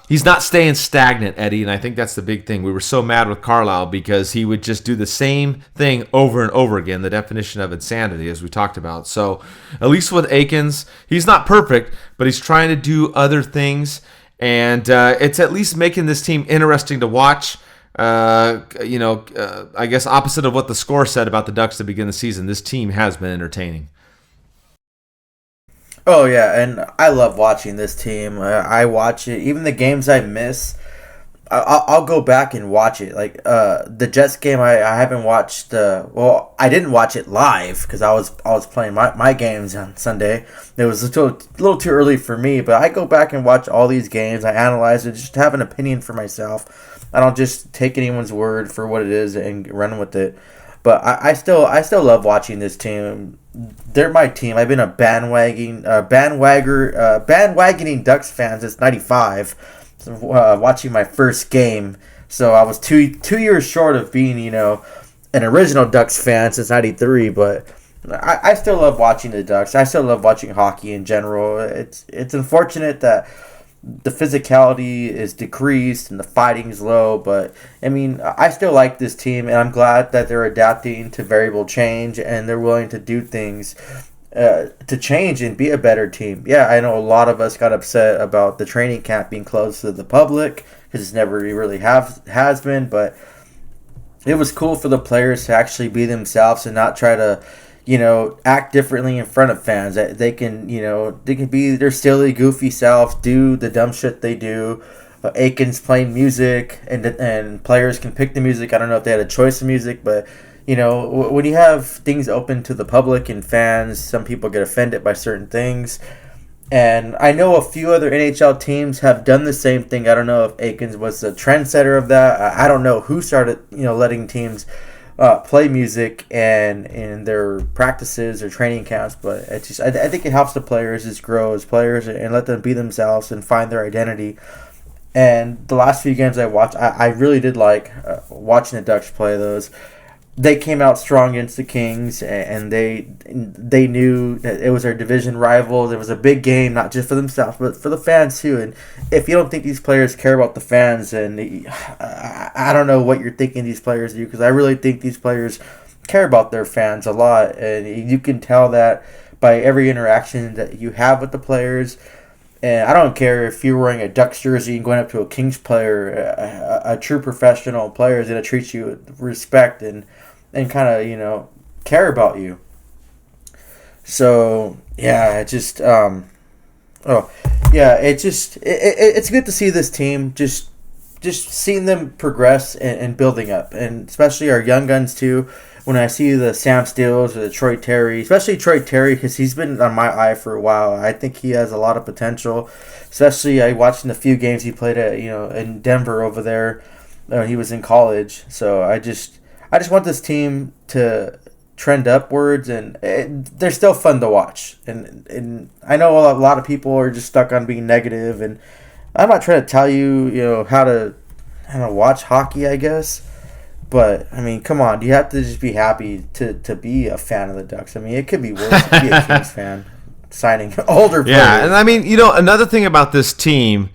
Speaker 2: he's not staying stagnant, Eddie, and I think that's the big thing. We were so mad with Carlisle because he would just do the same thing over and over again, the definition of insanity, as we talked about. So at least with Aikens, he's not perfect, but he's trying to do other things, and it's at least making this team interesting to watch. I guess opposite of what the score said about the Ducks to begin the season, this team has been entertaining.
Speaker 3: Oh, yeah, and I love watching this team. I watch it. Even the games I miss, I'll go back and watch it. Like, the Jets game, I haven't watched. I didn't watch it live because I was playing my games on Sunday. It was a little too early for me, but I go back and watch all these games. I analyze it, just have an opinion for myself. I don't just take anyone's word for what it is and run with it. But I still love watching this team. They're my team. I've been a bandwagoning Ducks fan since '95. Watching my first game, so I was two years short of being, an original Ducks fan since '93. But I still love watching the Ducks. I still love watching hockey in general. It's unfortunate that the physicality is decreased and the fighting is low. But I mean, I still like this team, and I'm glad that they're adapting to variable change and they're willing to do things to change and be a better team. Yeah, I know a lot of us got upset about the training camp being closed to the public because it's never really has been, but it was cool for the players to actually be themselves and not try to, act differently in front of fans. They can be their silly, goofy self, do the dumb shit they do. Aikens playing music, and players can pick the music. I don't know if they had a choice of music, but when you have things open to the public and fans, some people get offended by certain things. And I know a few other NHL teams have done the same thing. I don't know if Aikens was the trendsetter of that. I don't know who started, letting teams play music and in their practices or training camps. But it's just, I think it helps the players just grow as players and let them be themselves and find their identity. And the last few games I watched, I really did like watching the Ducks play those. They came out strong against the Kings, and they knew that it was their division rival. It was a big game, not just for themselves, but for the fans too. And if you don't think these players care about the fans, and I don't know what you're thinking these players do, because I really think these players care about their fans a lot, and you can tell that by every interaction that you have with the players. And I don't care if you're wearing a Ducks jersey and going up to a Kings player, a true professional player is going to treat you with respect and kind of, care about you. So, yeah, it's good to see this team, just seeing them progress and building up. And especially our young guns, too. When I see the Sam Steeles or the Troy Terry, especially Troy Terry, because he's been on my eye for a while. I think he has a lot of potential. Especially I watched in the few games he played at, in Denver over there. He was in college. So I just want this team to trend upwards, and they're still fun to watch. And I know a lot of people are just stuck on being negative, and I'm not trying to tell you, how to watch hockey, I guess. But, I mean, come on. You have to just be happy to be a fan of the Ducks. I mean, it could be worse to be a Kings fan signing older players.
Speaker 2: Yeah, and I mean, another thing about this team,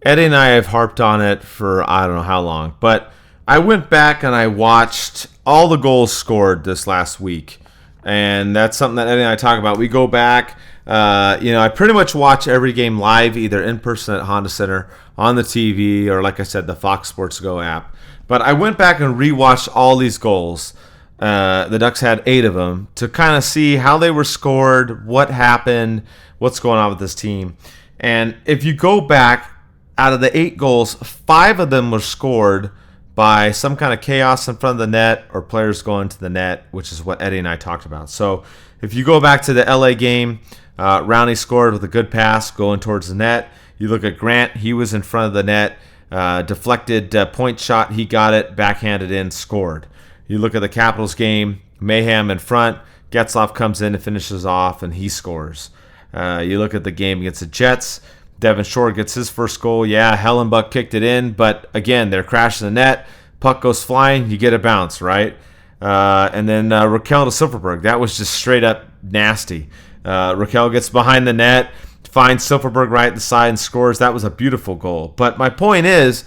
Speaker 2: Eddie and I have harped on it for I don't know how long, but I went back and I watched all the goals scored this last week. And that's something that Eddie and I talk about. We go back, I pretty much watch every game live, either in person at Honda Center, on the TV, or like I said, the Fox Sports Go app. But I went back and rewatched all these goals. The Ducks had 8 of them to kind of see how they were scored, what happened, what's going on with this team. And if you go back, out of the 8 goals, 5 of them were scored by some kind of chaos in front of the net or players going to the net, which is what Eddie and I talked about. So if you go back to the LA game, Rowney scored with a good pass going towards the net. You look at Grant, he was in front of the net. Deflected point shot, he got it, backhanded in, scored. You look at the Capitals game, Mayhem in front, Getzlaf comes in and finishes off, and he scores. You look at the game against the Jets, Devin Shore gets his first goal. Yeah, Hellenbuck kicked it in, but again, they're crashing the net, puck goes flying, you get a bounce, right? And then Raquel to Silverberg, that was just straight up nasty. Raquel gets behind the net, finds Silverberg right at the side and scores. That was a beautiful goal. But my point is,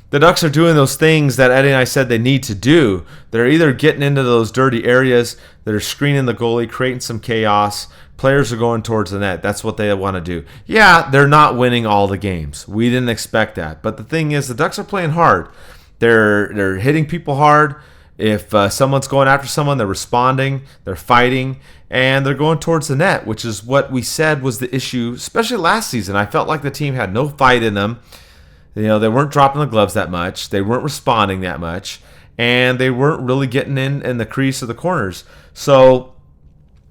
Speaker 2: the Ducks are doing those things that Eddie and I said they need to do. They're either getting into those dirty areas, they're screening the goalie, creating some chaos. Players are going towards the net. That's what they want to do. Yeah, they're not winning all the games. We didn't expect that. But the thing is, the Ducks are playing hard. They're hitting people hard. If someone's going after someone, they're responding, they're fighting, and they're going towards the net, which is what we said was the issue, especially last season. I felt like the team had no fight in them. They weren't dropping the gloves that much. They weren't responding that much, and they weren't really getting in the crease of the corners. So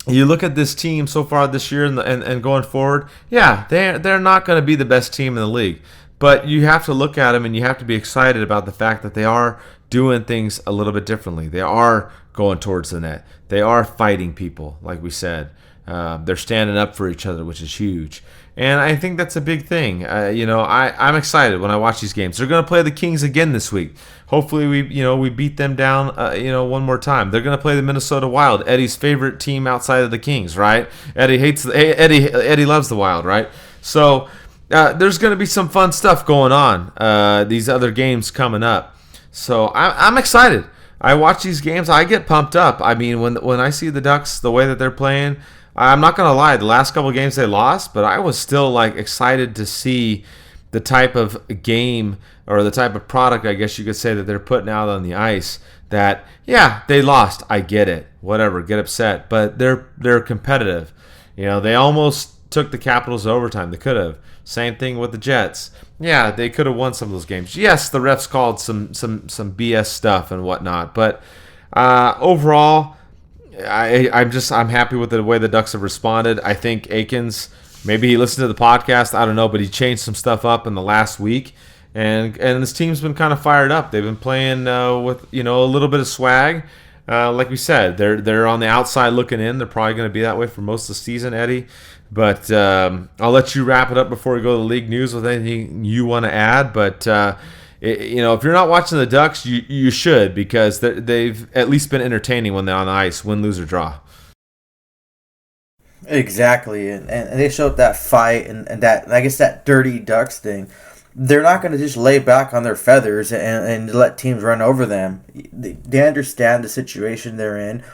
Speaker 2: you look at this team so far this year and going forward, yeah, they're not going to be the best team in the league. But you have to look at them and you have to be excited about the fact that they are doing things a little bit differently. They are going towards the net. They are fighting people, like we said. They're standing up for each other, which is huge. And I think that's a big thing. I'm excited when I watch these games. They're going to play the Kings again this week. Hopefully we beat them down one more time. They're going to play the Minnesota Wild, Eddie's favorite team outside of the Kings, right? Eddie loves the Wild, right? So there's going to be some fun stuff going on. These other games coming up, so I'm excited. I watch these games, I get pumped up. I mean, when I see the Ducks, the way that they're playing, I'm not going to lie. The last couple of games they lost, but I was still like excited to see the type of game or the type of product, I guess you could say, that they're putting out on the ice. That, yeah, they lost. I get it. Whatever, get upset, but they're competitive. You know, they almost took the Capitals to overtime. They could have. Same thing with the Jets. Yeah, they could have won some of those games. Yes, the refs called some BS stuff and whatnot, but overall, I'm happy with the way the Ducks have responded. I think Aikens, maybe he listened to the podcast, I don't know, but he changed some stuff up in the last week, and this team's been kind of fired up. They've been playing with a little bit of swag. Like we said, they're on the outside looking in. They're probably going to be that way for most of the season, Eddie. But I'll let you wrap it up before we go to the league news with anything you want to add. But if you're not watching the Ducks, you should, because they've at least been entertaining when they're on the ice, win, lose, or draw.
Speaker 3: Exactly, and they showed that fight and that, I guess, that dirty Ducks thing. They're not going to just lay back on their feathers and let teams run over them. They understand the situation they're in,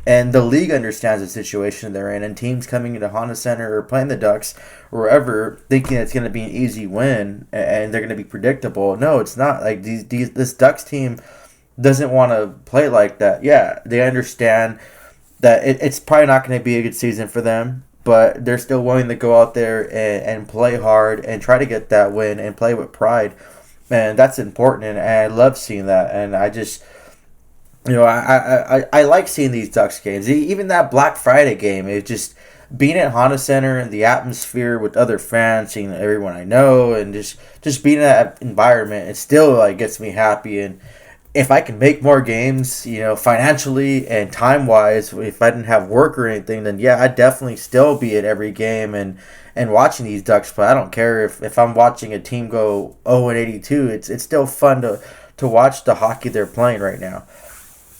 Speaker 3: and the league understands the situation they're in, and teams coming into Honda Center or playing the Ducks or wherever thinking it's going to be an easy win and they're going to be predictable. No, it's not. Like this Ducks team doesn't want to play like that. Yeah, they understand that it's probably not going to be a good season for them, but they're still willing to go out there and play hard and try to get that win and play with pride. And that's important, and I love seeing that. And I just, I like seeing these Ducks games. Even that Black Friday game, it just being at Honda Center and the atmosphere with other fans, seeing everyone I know, and just being in that environment, it still like gets me happy. And if I can make more games, financially and time-wise, if I didn't have work or anything, then yeah, I'd definitely still be at every game and watching these Ducks play. I don't care if I'm watching a team go 0-82. It's still fun to watch the hockey they're playing right now.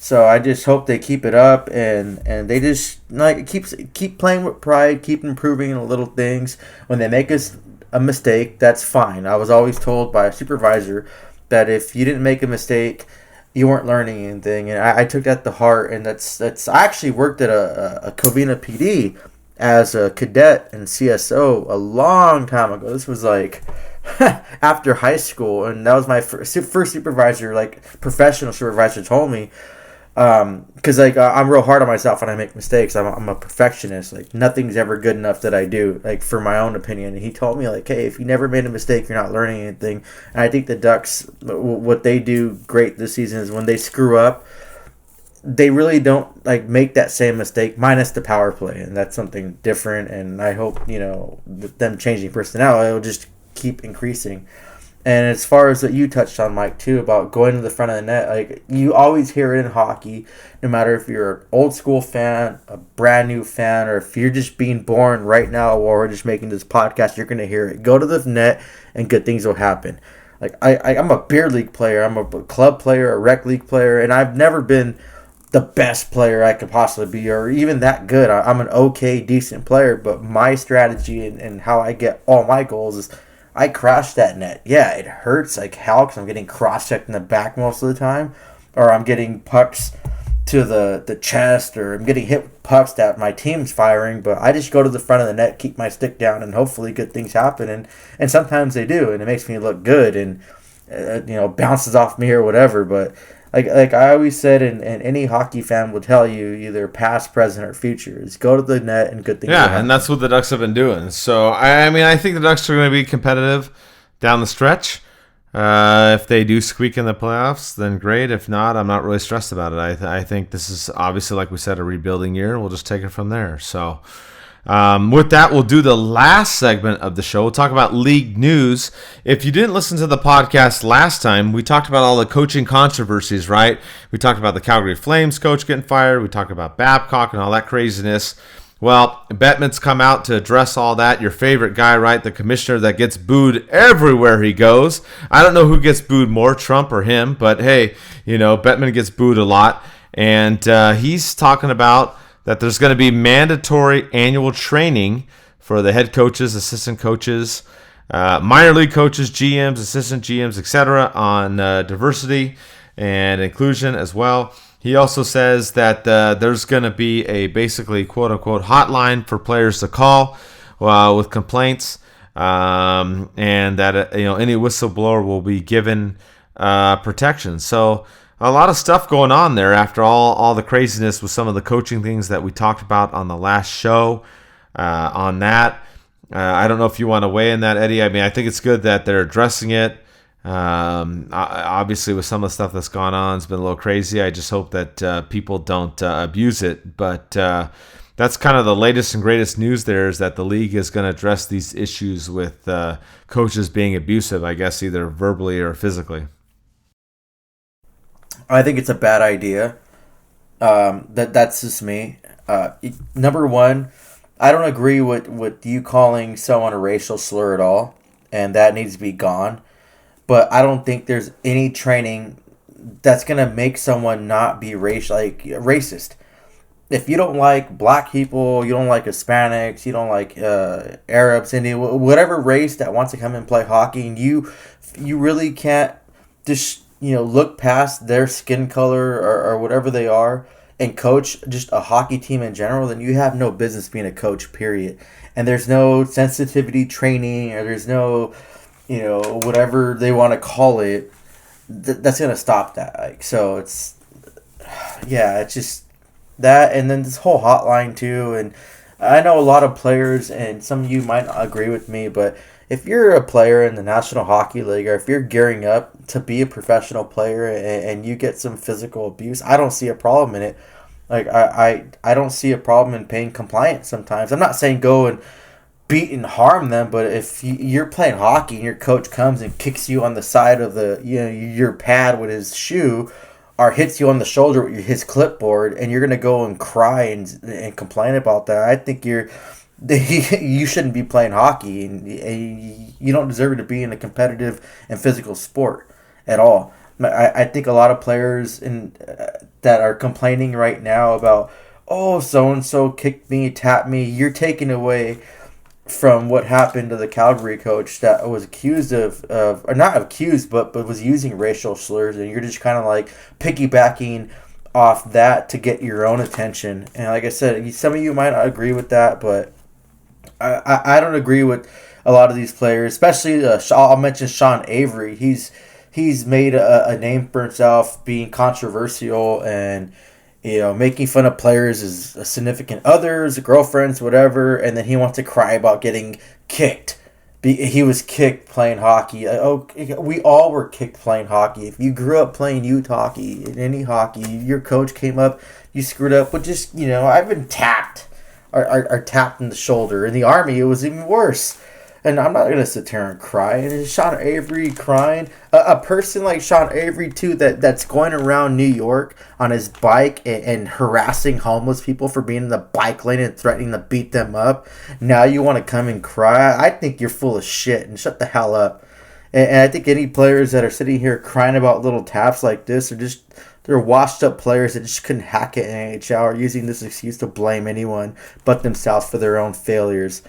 Speaker 3: So I just hope they keep it up and they just keep playing with pride, keep improving in little things. When they make a mistake, that's fine. I was always told by a supervisor that if you didn't make a mistake, you weren't learning anything, and I took that to heart. And that's I actually worked at a Covina PD as a cadet in CSO a long time ago. This was like after high school, and that was my first supervisor, like professional supervisor, told me. Because I'm real hard on myself when I make mistakes. I'm a perfectionist. Like nothing's ever good enough that I do, like for my own opinion. And he told me like, hey, if you never made a mistake, you're not learning anything. And I think the Ducks, what they do great this season is when they screw up, they really don't like make that same mistake, minus the power play, and that's something different. And I hope them changing personnel, it'll just keep increasing. And as far as what you touched on, Mike, too, about going to the front of the net, like you always hear it in hockey, no matter if you're an old school fan, a brand new fan, or if you're just being born right now while we're just making this podcast, you're going to hear it. Go to the net and good things will happen. Like I'm a beer league player, I'm a club player, a rec league player, and I've never been the best player I could possibly be or even that good. I'm an okay, decent player, but my strategy and how I get all my goals is I crash that net. Yeah, it hurts like hell because I'm getting cross-checked in the back most of the time, or I'm getting pucks to the chest, or I'm getting hit with pucks that my team's firing, but I just go to the front of the net, keep my stick down, and hopefully good things happen, and sometimes they do, and it makes me look good, and bounces off me or whatever, but like I always said, and any hockey fan will tell you, either past, present, or future, is go to the net and good things will happen.
Speaker 2: Yeah, and that's what the Ducks have been doing. So, I think the Ducks are going to be competitive down the stretch. If they do squeak in the playoffs, then great. If not, I'm not really stressed about it. I think this is obviously, like we said, a rebuilding year. We'll just take it from there. So, with that, we'll do the last segment of the show. We'll talk about league news. If you didn't listen to the podcast last time, we talked about all the coaching controversies, right? We talked about the Calgary Flames coach getting fired. We talked about Babcock and all that craziness. Well, Bettman's come out to address all that. Your favorite guy, right? The commissioner that gets booed everywhere he goes. I don't know who gets booed more, Trump or him, but hey, Bettman gets booed a lot. And he's talking about that there's going to be mandatory annual training for the head coaches, assistant coaches, minor league coaches, GMs, assistant GMs, etc. on diversity and inclusion as well. He also says that there's going to be a basically quote-unquote hotline for players to call with complaints, and that any whistleblower will be given protection. So a lot of stuff going on there after all the craziness with some of the coaching things that we talked about on the last show on that. I don't know if you want to weigh in that, Eddie. I mean, I think it's good that they're addressing it. Obviously, with some of the stuff that's gone on, it's been a little crazy. I just hope that people don't abuse it. But that's kind of the latest and greatest news there, is that the league is going to address these issues with coaches being abusive, I guess, either verbally or physically.
Speaker 3: I think it's a bad idea. That's just me. Number one, I don't agree with you calling someone a racial slur at all, and that needs to be gone. But I don't think there's any training that's gonna make someone not be racist. If you don't like black people, you don't like Hispanics, you don't like Arabs, Indian, whatever race that wants to come and play hockey, and you really can't just look past their skin color or whatever they are and coach just a hockey team in general, then you have no business being a coach, period. And there's no sensitivity training, or there's no whatever they want to call it, that's going to stop that. So it's just that. And then this whole hotline too. And I know a lot of players, and some of you might not agree with me, but if you're a player in the National Hockey League, or if you're gearing up to be a professional player and you get some physical abuse, I don't see a problem in it. I don't see a problem in paying compliance sometimes. I'm not saying go and beat and harm them, but if you're playing hockey and your coach comes and kicks you on the side of your pad with his shoe, or hits you on the shoulder with his clipboard, and you're gonna go and cry and complain about that, I think you shouldn't be playing hockey, and you don't deserve to be in a competitive and physical sport at all. I think a lot of players that are complaining right now about, oh, so and so kicked me, tapped me, you're taking away from what happened to the Calgary coach that was accused or not accused, but was using racial slurs, and you're just kind of like piggybacking off that to get your own attention. And like I said, some of you might not agree with that, but I don't agree with a lot of these players, especially I'll mention Sean Avery. He's made a name for himself being controversial and making fun of players as significant others, girlfriends, whatever, and then he wants to cry about getting kicked. He was kicked playing hockey. We all were kicked playing hockey. If you grew up playing youth hockey, in any hockey, your coach came up, you screwed up, but just, I've been tapped. Are tapped in the shoulder. In the Army, it was even worse. And I'm not going to sit here and cry. And Sean Avery crying. A person like Sean Avery, too, that's going around New York on his bike and harassing homeless people for being in the bike lane and threatening to beat them up. Now you want to come and cry? I think you're full of shit, and shut the hell up. And I think any players that are sitting here crying about little taps like this they're washed up players that just couldn't hack it in NHL, or using this excuse to blame anyone but themselves for their own failures.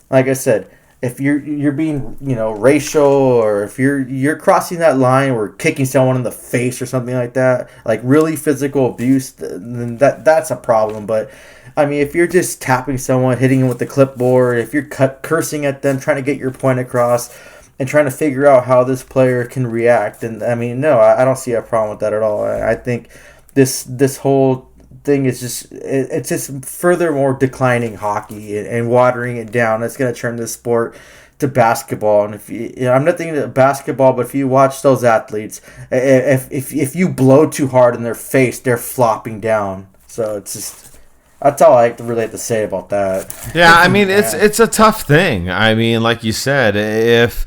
Speaker 3: Like I said, if you're being racial, or if you're crossing that line or kicking someone in the face or something like that, like really physical abuse, then that's a problem. But I mean, if you're just tapping someone, hitting them with the clipboard, if you're cursing at them, trying to get your point across, and trying to figure out how this player can react, and I mean, no, I don't see a problem with that at all. I think this whole thing is just furthermore declining hockey and watering it down. It's going to turn this sport to basketball. And if I'm not thinking of basketball, but if you watch those athletes, if you blow too hard in their face, they're flopping down. So it's just, that's all I really have to say about that.
Speaker 2: Yeah, I mean, it's a tough thing. I mean, like you said, if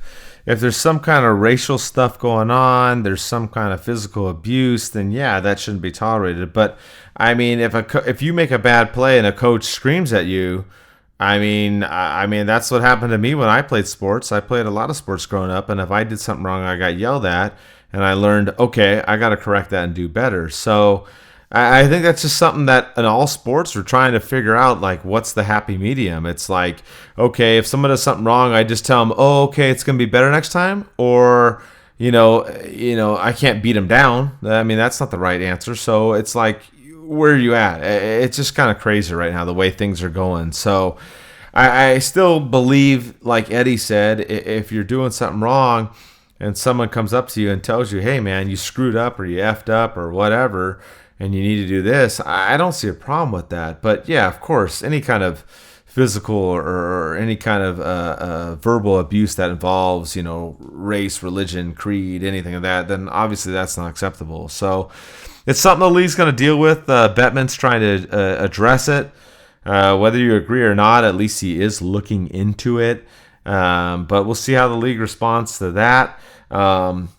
Speaker 2: there's some kind of racial stuff going on, there's some kind of physical abuse, then yeah, that shouldn't be tolerated. But I mean, if you make a bad play and a coach screams at you, I mean that's what happened to me when I played sports. I played a lot of sports growing up, and if I did something wrong, I got yelled at, and I learned, okay, I got to correct that and do better. So I think that's just something that in all sports we're trying to figure out, like, what's the happy medium. It's like, okay, if someone does something wrong, I just tell them, oh, okay, it's going to be better next time, or I can't beat them down. I mean, that's not the right answer. So it's like, where are you at? It's just kind of crazy right now, the way things are going. So I still believe, like Eddie said, if you're doing something wrong and someone comes up to you and tells you, hey, man, you screwed up or you effed up or whatever, and you need to do this, I don't see a problem with that. But yeah, of course, any kind of physical or any kind of verbal abuse that involves, race, religion, creed, anything of that, then obviously that's not acceptable. So it's something the league's going to deal with. Bettman's trying to address it. Whether you agree or not, at least he is looking into it. But we'll see how the league responds to that.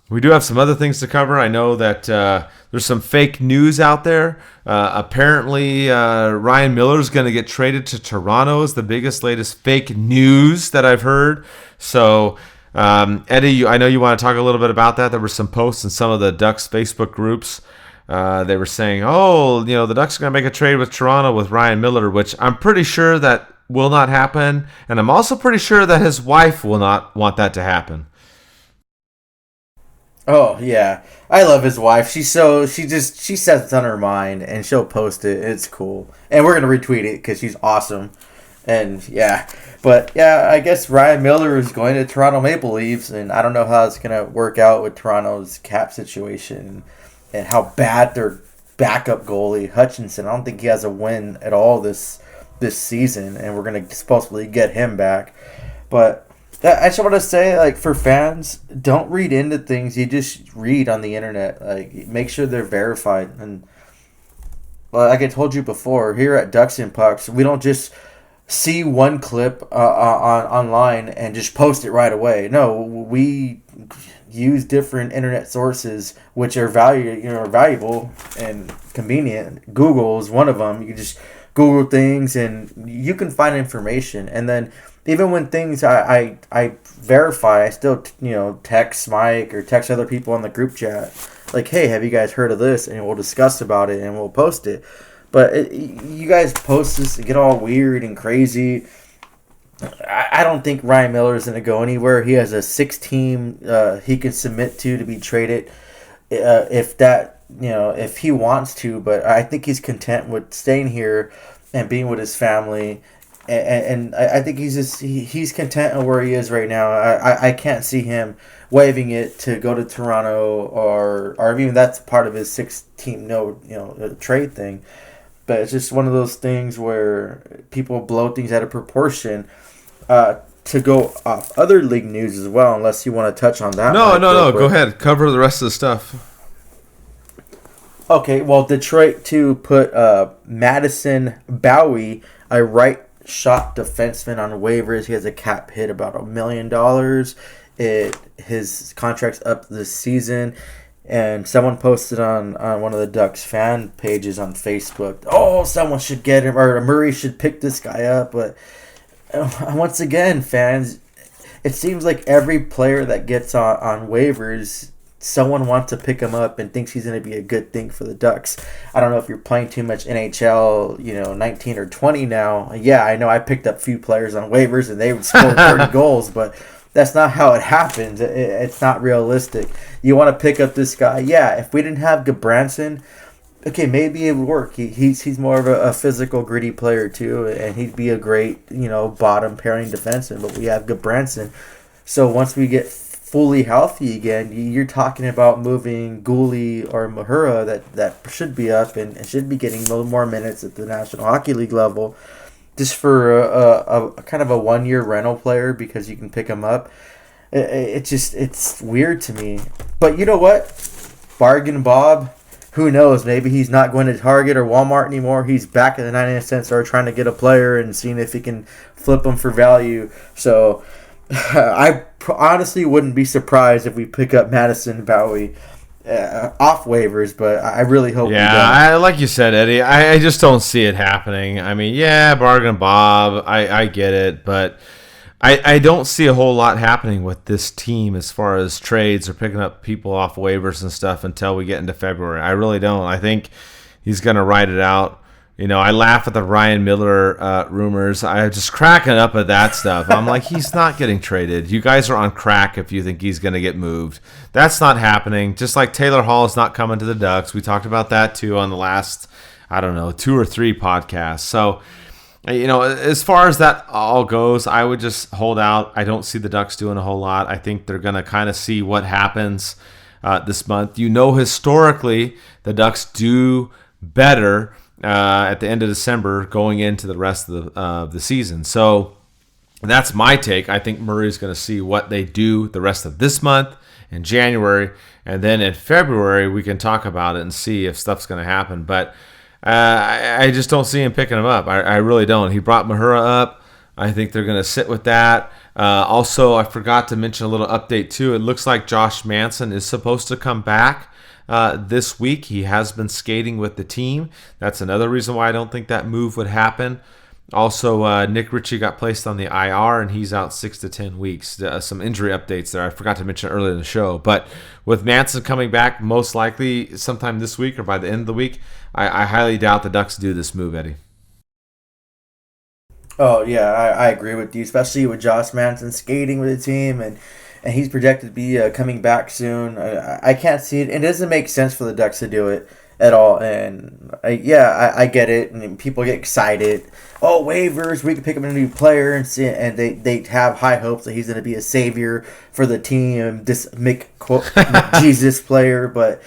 Speaker 2: We do have some other things to cover. I know that there's some fake news out there. Apparently, Ryan Miller is going to get traded to Toronto is the biggest, latest fake news that I've heard. So, Eddie, I know you want to talk a little bit about that. There were some posts in some of the Ducks Facebook groups. They were saying, the Ducks are going to make a trade with Toronto with Ryan Miller, which I'm pretty sure that will not happen. And I'm also pretty sure that his wife will not want that to happen.
Speaker 3: Oh yeah, I love his wife. She says it's on her mind, and she'll post it. It's cool, and we're gonna retweet it because she's awesome. And yeah, but yeah, I guess Ryan Miller is going to Toronto Maple Leafs, and I don't know how it's gonna work out with Toronto's cap situation and how bad their backup goalie Hutchinson. I don't think he has a win at all this season, and we're gonna supposedly get him back, but. I just want to say, like, for fans, don't read into things you just read on the internet. Like, make sure they're verified. And like I told you before, here at DucksNPucks, we don't just see one clip online and just post it right away. No, we use different internet sources, which are valuable and convenient. Google is one of them. You can just Google things, and you can find information. And then even when things I verify, I still text Mike or text other people on the group chat, like, hey, have you guys heard of this? And we'll discuss about it and we'll post it. But you guys post this and get all weird and crazy. I don't think Ryan Miller is going to go anywhere. He has a 6-team he can submit to be traded if he wants to. But I think he's content with staying here and being with his family. And I think he's content where he is right now. I can't see him waiving it to go to Toronto or even that's part of his 6-team trade thing. But it's just one of those things where people blow things out of proportion. To go off other league news as well, unless you want to touch on that.
Speaker 2: No. Go ahead. Cover the rest of the stuff.
Speaker 3: Okay, well, Detroit to put Madison Bowie, a right shot defenseman, on waivers. He has a cap hit about $1 million. His contract's up this season, and someone posted on one of the Ducks fan pages on Facebook, oh, someone should get him, or Murray should pick this guy up. But once again, fans, it seems like every player that gets on waivers, someone wants to pick him up and thinks he's going to be a good thing for the Ducks. I don't know if you're playing too much NHL, 19 or 20 now. Yeah, I know I picked up a few players on waivers and they would score 30 goals, but that's not how it happens. It's not realistic. You want to pick up this guy. Yeah, if we didn't have Gabranson, okay, maybe it would work. He's more of a physical, gritty player too, and he'd be a great, bottom pairing defenseman. But we have Gabranson. So once we get fully healthy again, you're talking about moving Gooley or Mahura that should be up and should be getting a little more minutes at the National Hockey League level, just for a kind of a 1-year rental player because you can pick him up. It's weird to me. But you know what? Bargain Bob, who knows? Maybe he's not going to Target or Walmart anymore. He's back at the 99-cent store trying to get a player and seeing if he can flip them for value. So I honestly wouldn't be surprised if we pick up Madison Bowie off waivers, but I really hope we don't.
Speaker 2: Like you said, Eddie, I just don't see it happening. I mean, yeah, Bargain Bob, I get it, but I don't see a whole lot happening with this team as far as trades or picking up people off waivers and stuff until we get into February. I really don't. I think he's going to ride it out. I laugh at the Ryan Miller rumors. I'm just cracking up at that stuff. I'm like, he's not getting traded. You guys are on crack if you think he's going to get moved. That's not happening. Just like Taylor Hall is not coming to the Ducks. We talked about that too on the last, 2 or 3 podcasts. So, as far as that all goes, I would just hold out. I don't see the Ducks doing a whole lot. I think they're going to kind of see what happens this month. Historically, the Ducks do better at the end of December going into the rest of the season. So that's my take. I think Murray's going to see what they do the rest of this month in January, and then in February we can talk about it and see if stuff's going to happen. But I just don't see him picking him up. I really don't. He brought Mahura up. I think they're going to sit with that. Also, I forgot to mention a little update too. It looks like Josh Manson is supposed to come back this week. He has been skating with the team. That's another reason why I don't think that move would happen. Also, Nick Ritchie got placed on the IR, and he's out 6 to 10 weeks. Some injury updates there. I forgot to mention earlier in the show. But with Manson coming back, most likely sometime this week or by the end of the week, I highly doubt the Ducks do this move, Eddie.
Speaker 3: Oh, yeah, I agree with you, especially with Josh Manson skating with the team, and he's projected to be coming back soon. I can't see it. It doesn't make sense for the Ducks to do it at all. And I get it. And people get excited. Oh, waivers, we can pick up a new player, and they have high hopes that he's going to be a savior for the team, this Jesus player. But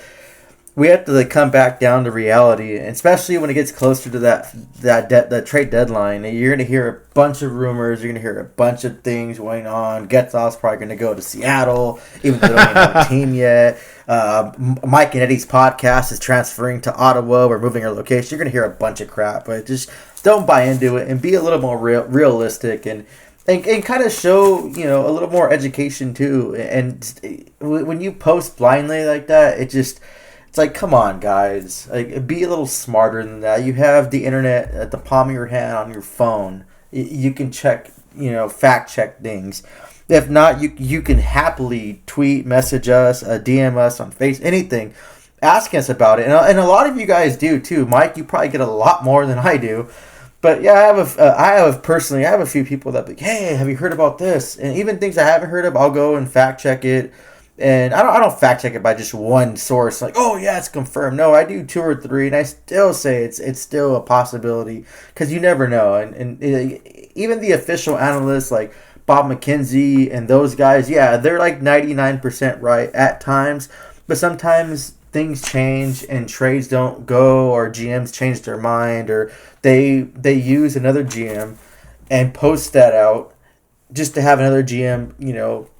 Speaker 3: we have to come back down to reality, and especially when it gets closer to that trade deadline. You're going to hear a bunch of rumors. You're going to hear a bunch of things going on. Getzoff's probably going to go to Seattle, even though they don't even have a team yet. Mike and Eddie's podcast is transferring to Ottawa. We're moving our location. You're going to hear a bunch of crap, but just don't buy into it and be a little more realistic and kind of show, a little more education too. And when you post blindly like that, it's like, come on, guys. Be a little smarter than that. You have the internet at the palm of your hand on your phone. You can check, fact check things. If not, you can happily tweet, message us, DM us on Facebook, anything. Ask us about it. And a lot of you guys do too. Mike, you probably get a lot more than I do. But yeah, I have a few people that be like, hey, have you heard about this? And even things I haven't heard of, I'll go and fact check it. And I don't fact check it by just one source, like, oh yeah, it's confirmed. No, I do 2 or 3, and I still say it's still a possibility, because you never know. And even the official analysts like Bob McKenzie and those guys, yeah, they're like 99% right at times, but sometimes things change and trades don't go, or GMs change their mind, or they use another GM and post that out just to have another GM,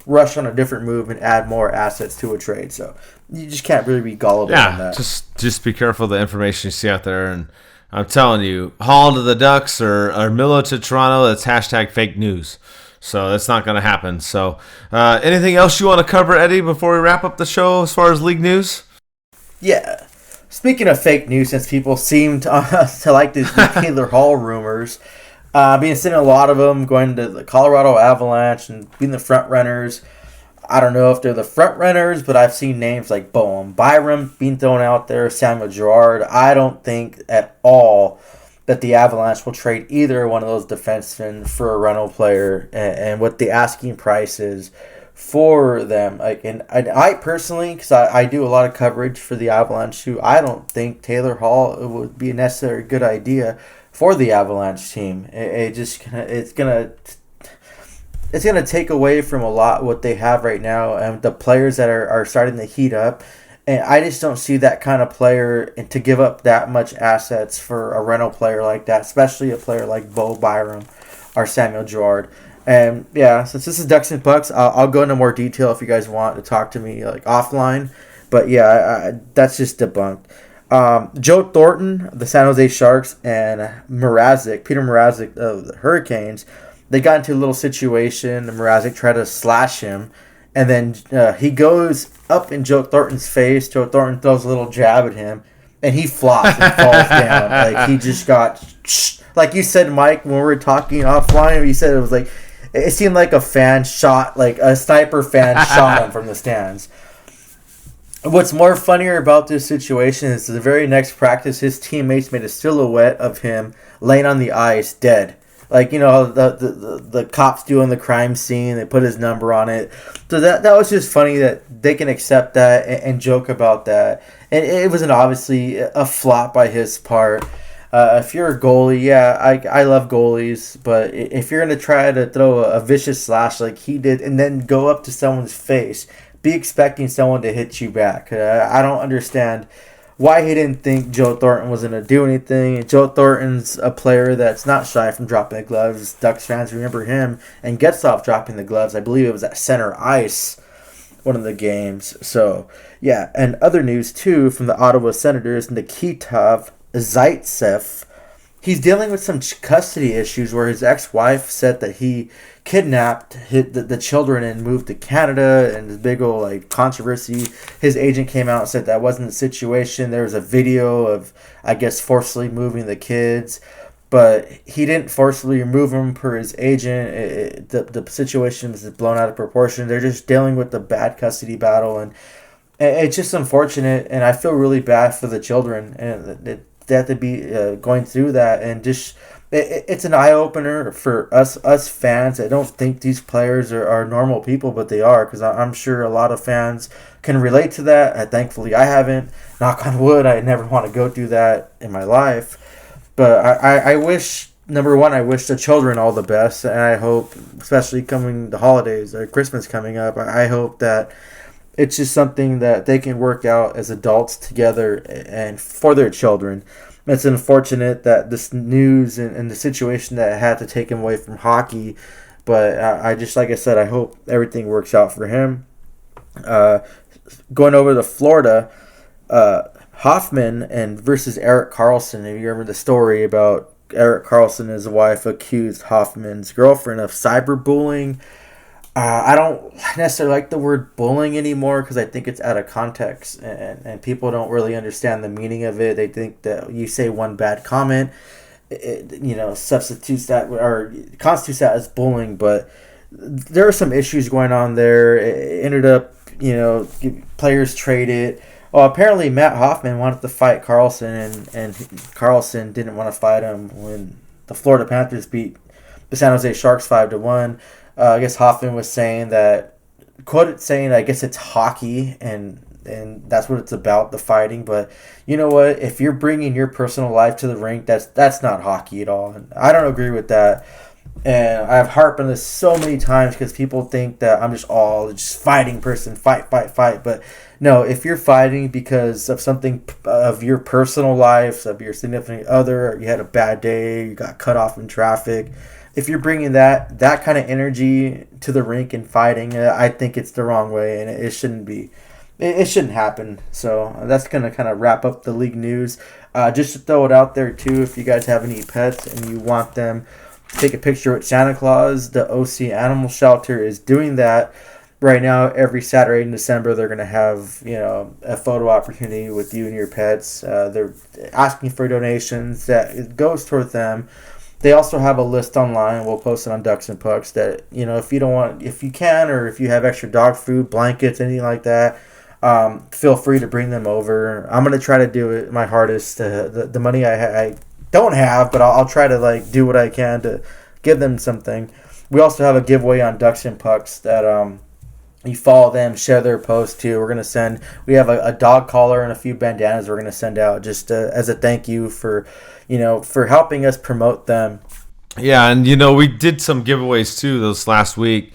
Speaker 3: rush on a different move and add more assets to a trade. So you just can't really be gullible on that.
Speaker 2: Just be careful of the information you see out there. And I'm telling you, Hall to the Ducks or Miller to Toronto, that's hashtag fake news. So that's not going to happen. So anything else you want to cover, Eddie, before we wrap up the show as far as league news?
Speaker 3: Yeah. Speaking of fake news, since people seem to like these Taylor Hall rumors, being seen a lot of them going to the Colorado Avalanche and being the front runners. I don't know if they're the front runners, but I've seen names like Bowen Byram being thrown out there, Samuel Girard. I don't think at all that the Avalanche will trade either one of those defensemen for a rental player, and what the asking price is for them. And I personally, because I do a lot of coverage for the Avalanche too, I don't think Taylor Hall would be a necessarily good idea for the Avalanche team. It's gonna take away from a lot what they have right now, and the players that are starting to heat up. And I just don't see that kind of player, and to give up that much assets for a rental player like that, especially a player like Bo Byram or Samuel Girard. And yeah, since this is Ducks and Pucks, I'll go into more detail if you guys want to talk to me offline. But yeah, that's just debunked. Joe Thornton, the San Jose Sharks, and Peter Mrazek of the Hurricanes, they got into a little situation. Mrazek tried to slash him, and then he goes up in Joe Thornton's face. Joe Thornton throws a little jab at him, and he flops and falls down. He just got, like you said, Mike, when we were talking offline, you said it seemed like a fan shot, like a sniper fan shot him from the stands. What's more funnier about this situation is the very next practice, his teammates made a silhouette of him laying on the ice, dead. Like, the cops doing the crime scene, they put his number on it. So that was just funny that they can accept that and joke about that. And it wasn't obviously a flop by his part. If you're a goalie, yeah, I love goalies, but if you're going to try to throw a vicious slash like he did and then go up to someone's face, be expecting someone to hit you back. I don't understand why he didn't think Joe Thornton was going to do anything. Joe Thornton's a player that's not shy from dropping the gloves. Ducks fans remember him and Getzlaf dropping the gloves. I believe it was at center ice one of the games. So, yeah. And other news, too, from the Ottawa Senators, Nikita Zaitsev. He's dealing with some custody issues where his ex-wife said that he kidnapped the children and moved to Canada, and this big old controversy. His agent came out and said that wasn't the situation. There was a video of, I guess, forcibly moving the kids, but he didn't forcibly remove them per his agent. The situation was blown out of proportion. They're just dealing with the bad custody battle, and it's just unfortunate, and I feel really bad for the children, and they have to be going through that, and just it's an eye-opener for us fans. I don't think these players are normal people, but they are, because I'm sure a lot of fans can relate to that. Thankfully, I haven't. Knock on wood, I never want to go through that in my life. But I wish, number one, I wish the children all the best, and I hope, especially coming the holidays, Christmas coming up, I hope that it's just something that they can work out as adults together and for their children. It's unfortunate that this news and the situation that had to take him away from hockey, but I just, like I said, I hope everything works out for him. Going over to Florida, Hoffman and versus Eric Carlson. If you remember the story about Eric Carlson and his wife accused Hoffman's girlfriend of cyberbullying. I don't necessarily like the word bullying anymore because I think it's out of context and people don't really understand the meaning of it. They think that you say one bad comment, substitutes that or constitutes that as bullying. But there are some issues going on there. It ended up, players traded. Well, apparently Matt Hoffman wanted to fight Carlson and Carlson didn't want to fight him when the Florida Panthers beat the San Jose Sharks 5-1. I guess Hoffman was saying that, quoted saying, I guess it's hockey and that's what it's about, the fighting. But you know what? If you're bringing your personal life to the rink, that's not hockey at all. And I don't agree with that. And I've harped on this so many times because people think that I'm just fighting person, fight. But no, if you're fighting because of something of your personal life, of your significant other, or you had a bad day, you got cut off in traffic, if you're bringing that kind of energy to the rink and fighting, I think it's the wrong way, and it shouldn't be. It shouldn't happen. So that's going to kind of wrap up the league news. Just to throw it out there, too, if you guys have any pets and you want them to take a picture with Santa Claus, the OC Animal Shelter is doing that. Right now, every Saturday in December, they're going to have, a photo opportunity with you and your pets. They're asking for donations that it goes toward them. They also have a list online. We'll post it on DucksNPucks that, if you can, or if you have extra dog food, blankets, anything like that, feel free to bring them over. I'm going to try to do it my hardest. The money I don't have, but I'll try to do what I can to give them something. We also have a giveaway on DucksNPucks that you follow them, share their post too. We have a dog collar and a few bandanas we're going to send out just as a thank you for helping us promote them.
Speaker 2: Yeah, and we did some giveaways too this last week.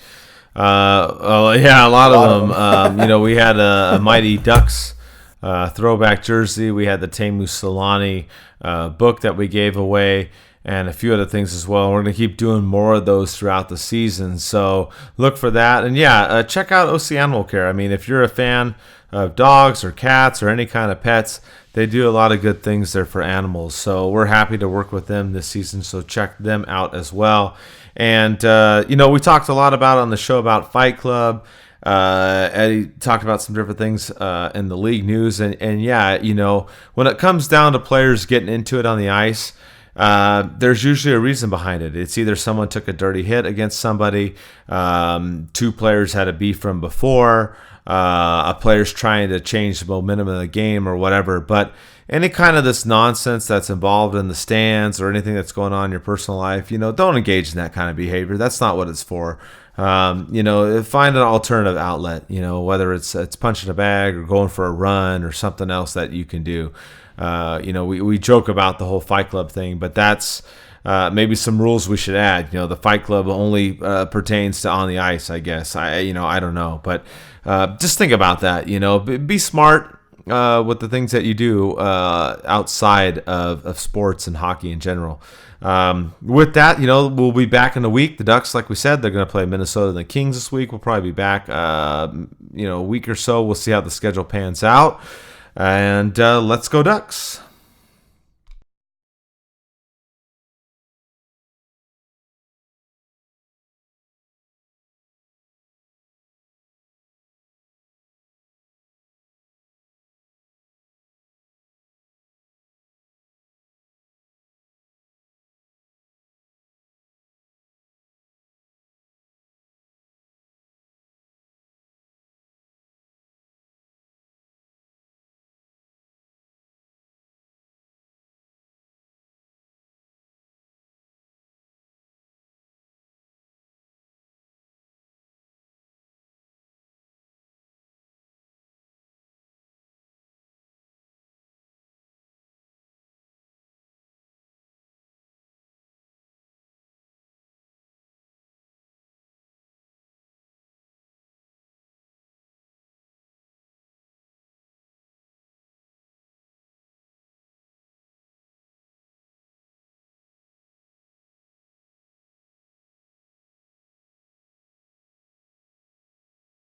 Speaker 2: A lot of them. We had a Mighty Ducks throwback jersey. We had the Teemu Selanne book that we gave away, and a few other things as well. We're going to keep doing more of those throughout the season, so look for that. And check out OC Animal Care. I mean, if you're a fan of dogs or cats or any kind of pets, they do a lot of good things there for animals. So we're happy to work with them this season, so check them out as well. And, we talked a lot on the show about Fight Club. Eddie talked about some different things in the league news. And when it comes down to players getting into it on the ice, there's usually a reason behind it. It's either someone took a dirty hit against somebody, two players had a beef from before, a player's trying to change the momentum of the game or whatever. But any kind of this nonsense that's involved in the stands or anything that's going on in your personal life, don't engage in that kind of behavior. That's not what it's for. Find an alternative outlet, whether it's punching a bag or going for a run or something else that you can do. We joke about the whole Fight Club thing, but that's maybe some rules we should add. The Fight Club only pertains to on the ice, I guess. I don't know, but just think about that. Be smart with the things that you do outside of sports and hockey in general. With that, we'll be back in a week. The Ducks, like we said, they're going to play Minnesota and the Kings this week. We'll probably be back, a week or so. We'll see how the schedule pans out. And let's go Ducks.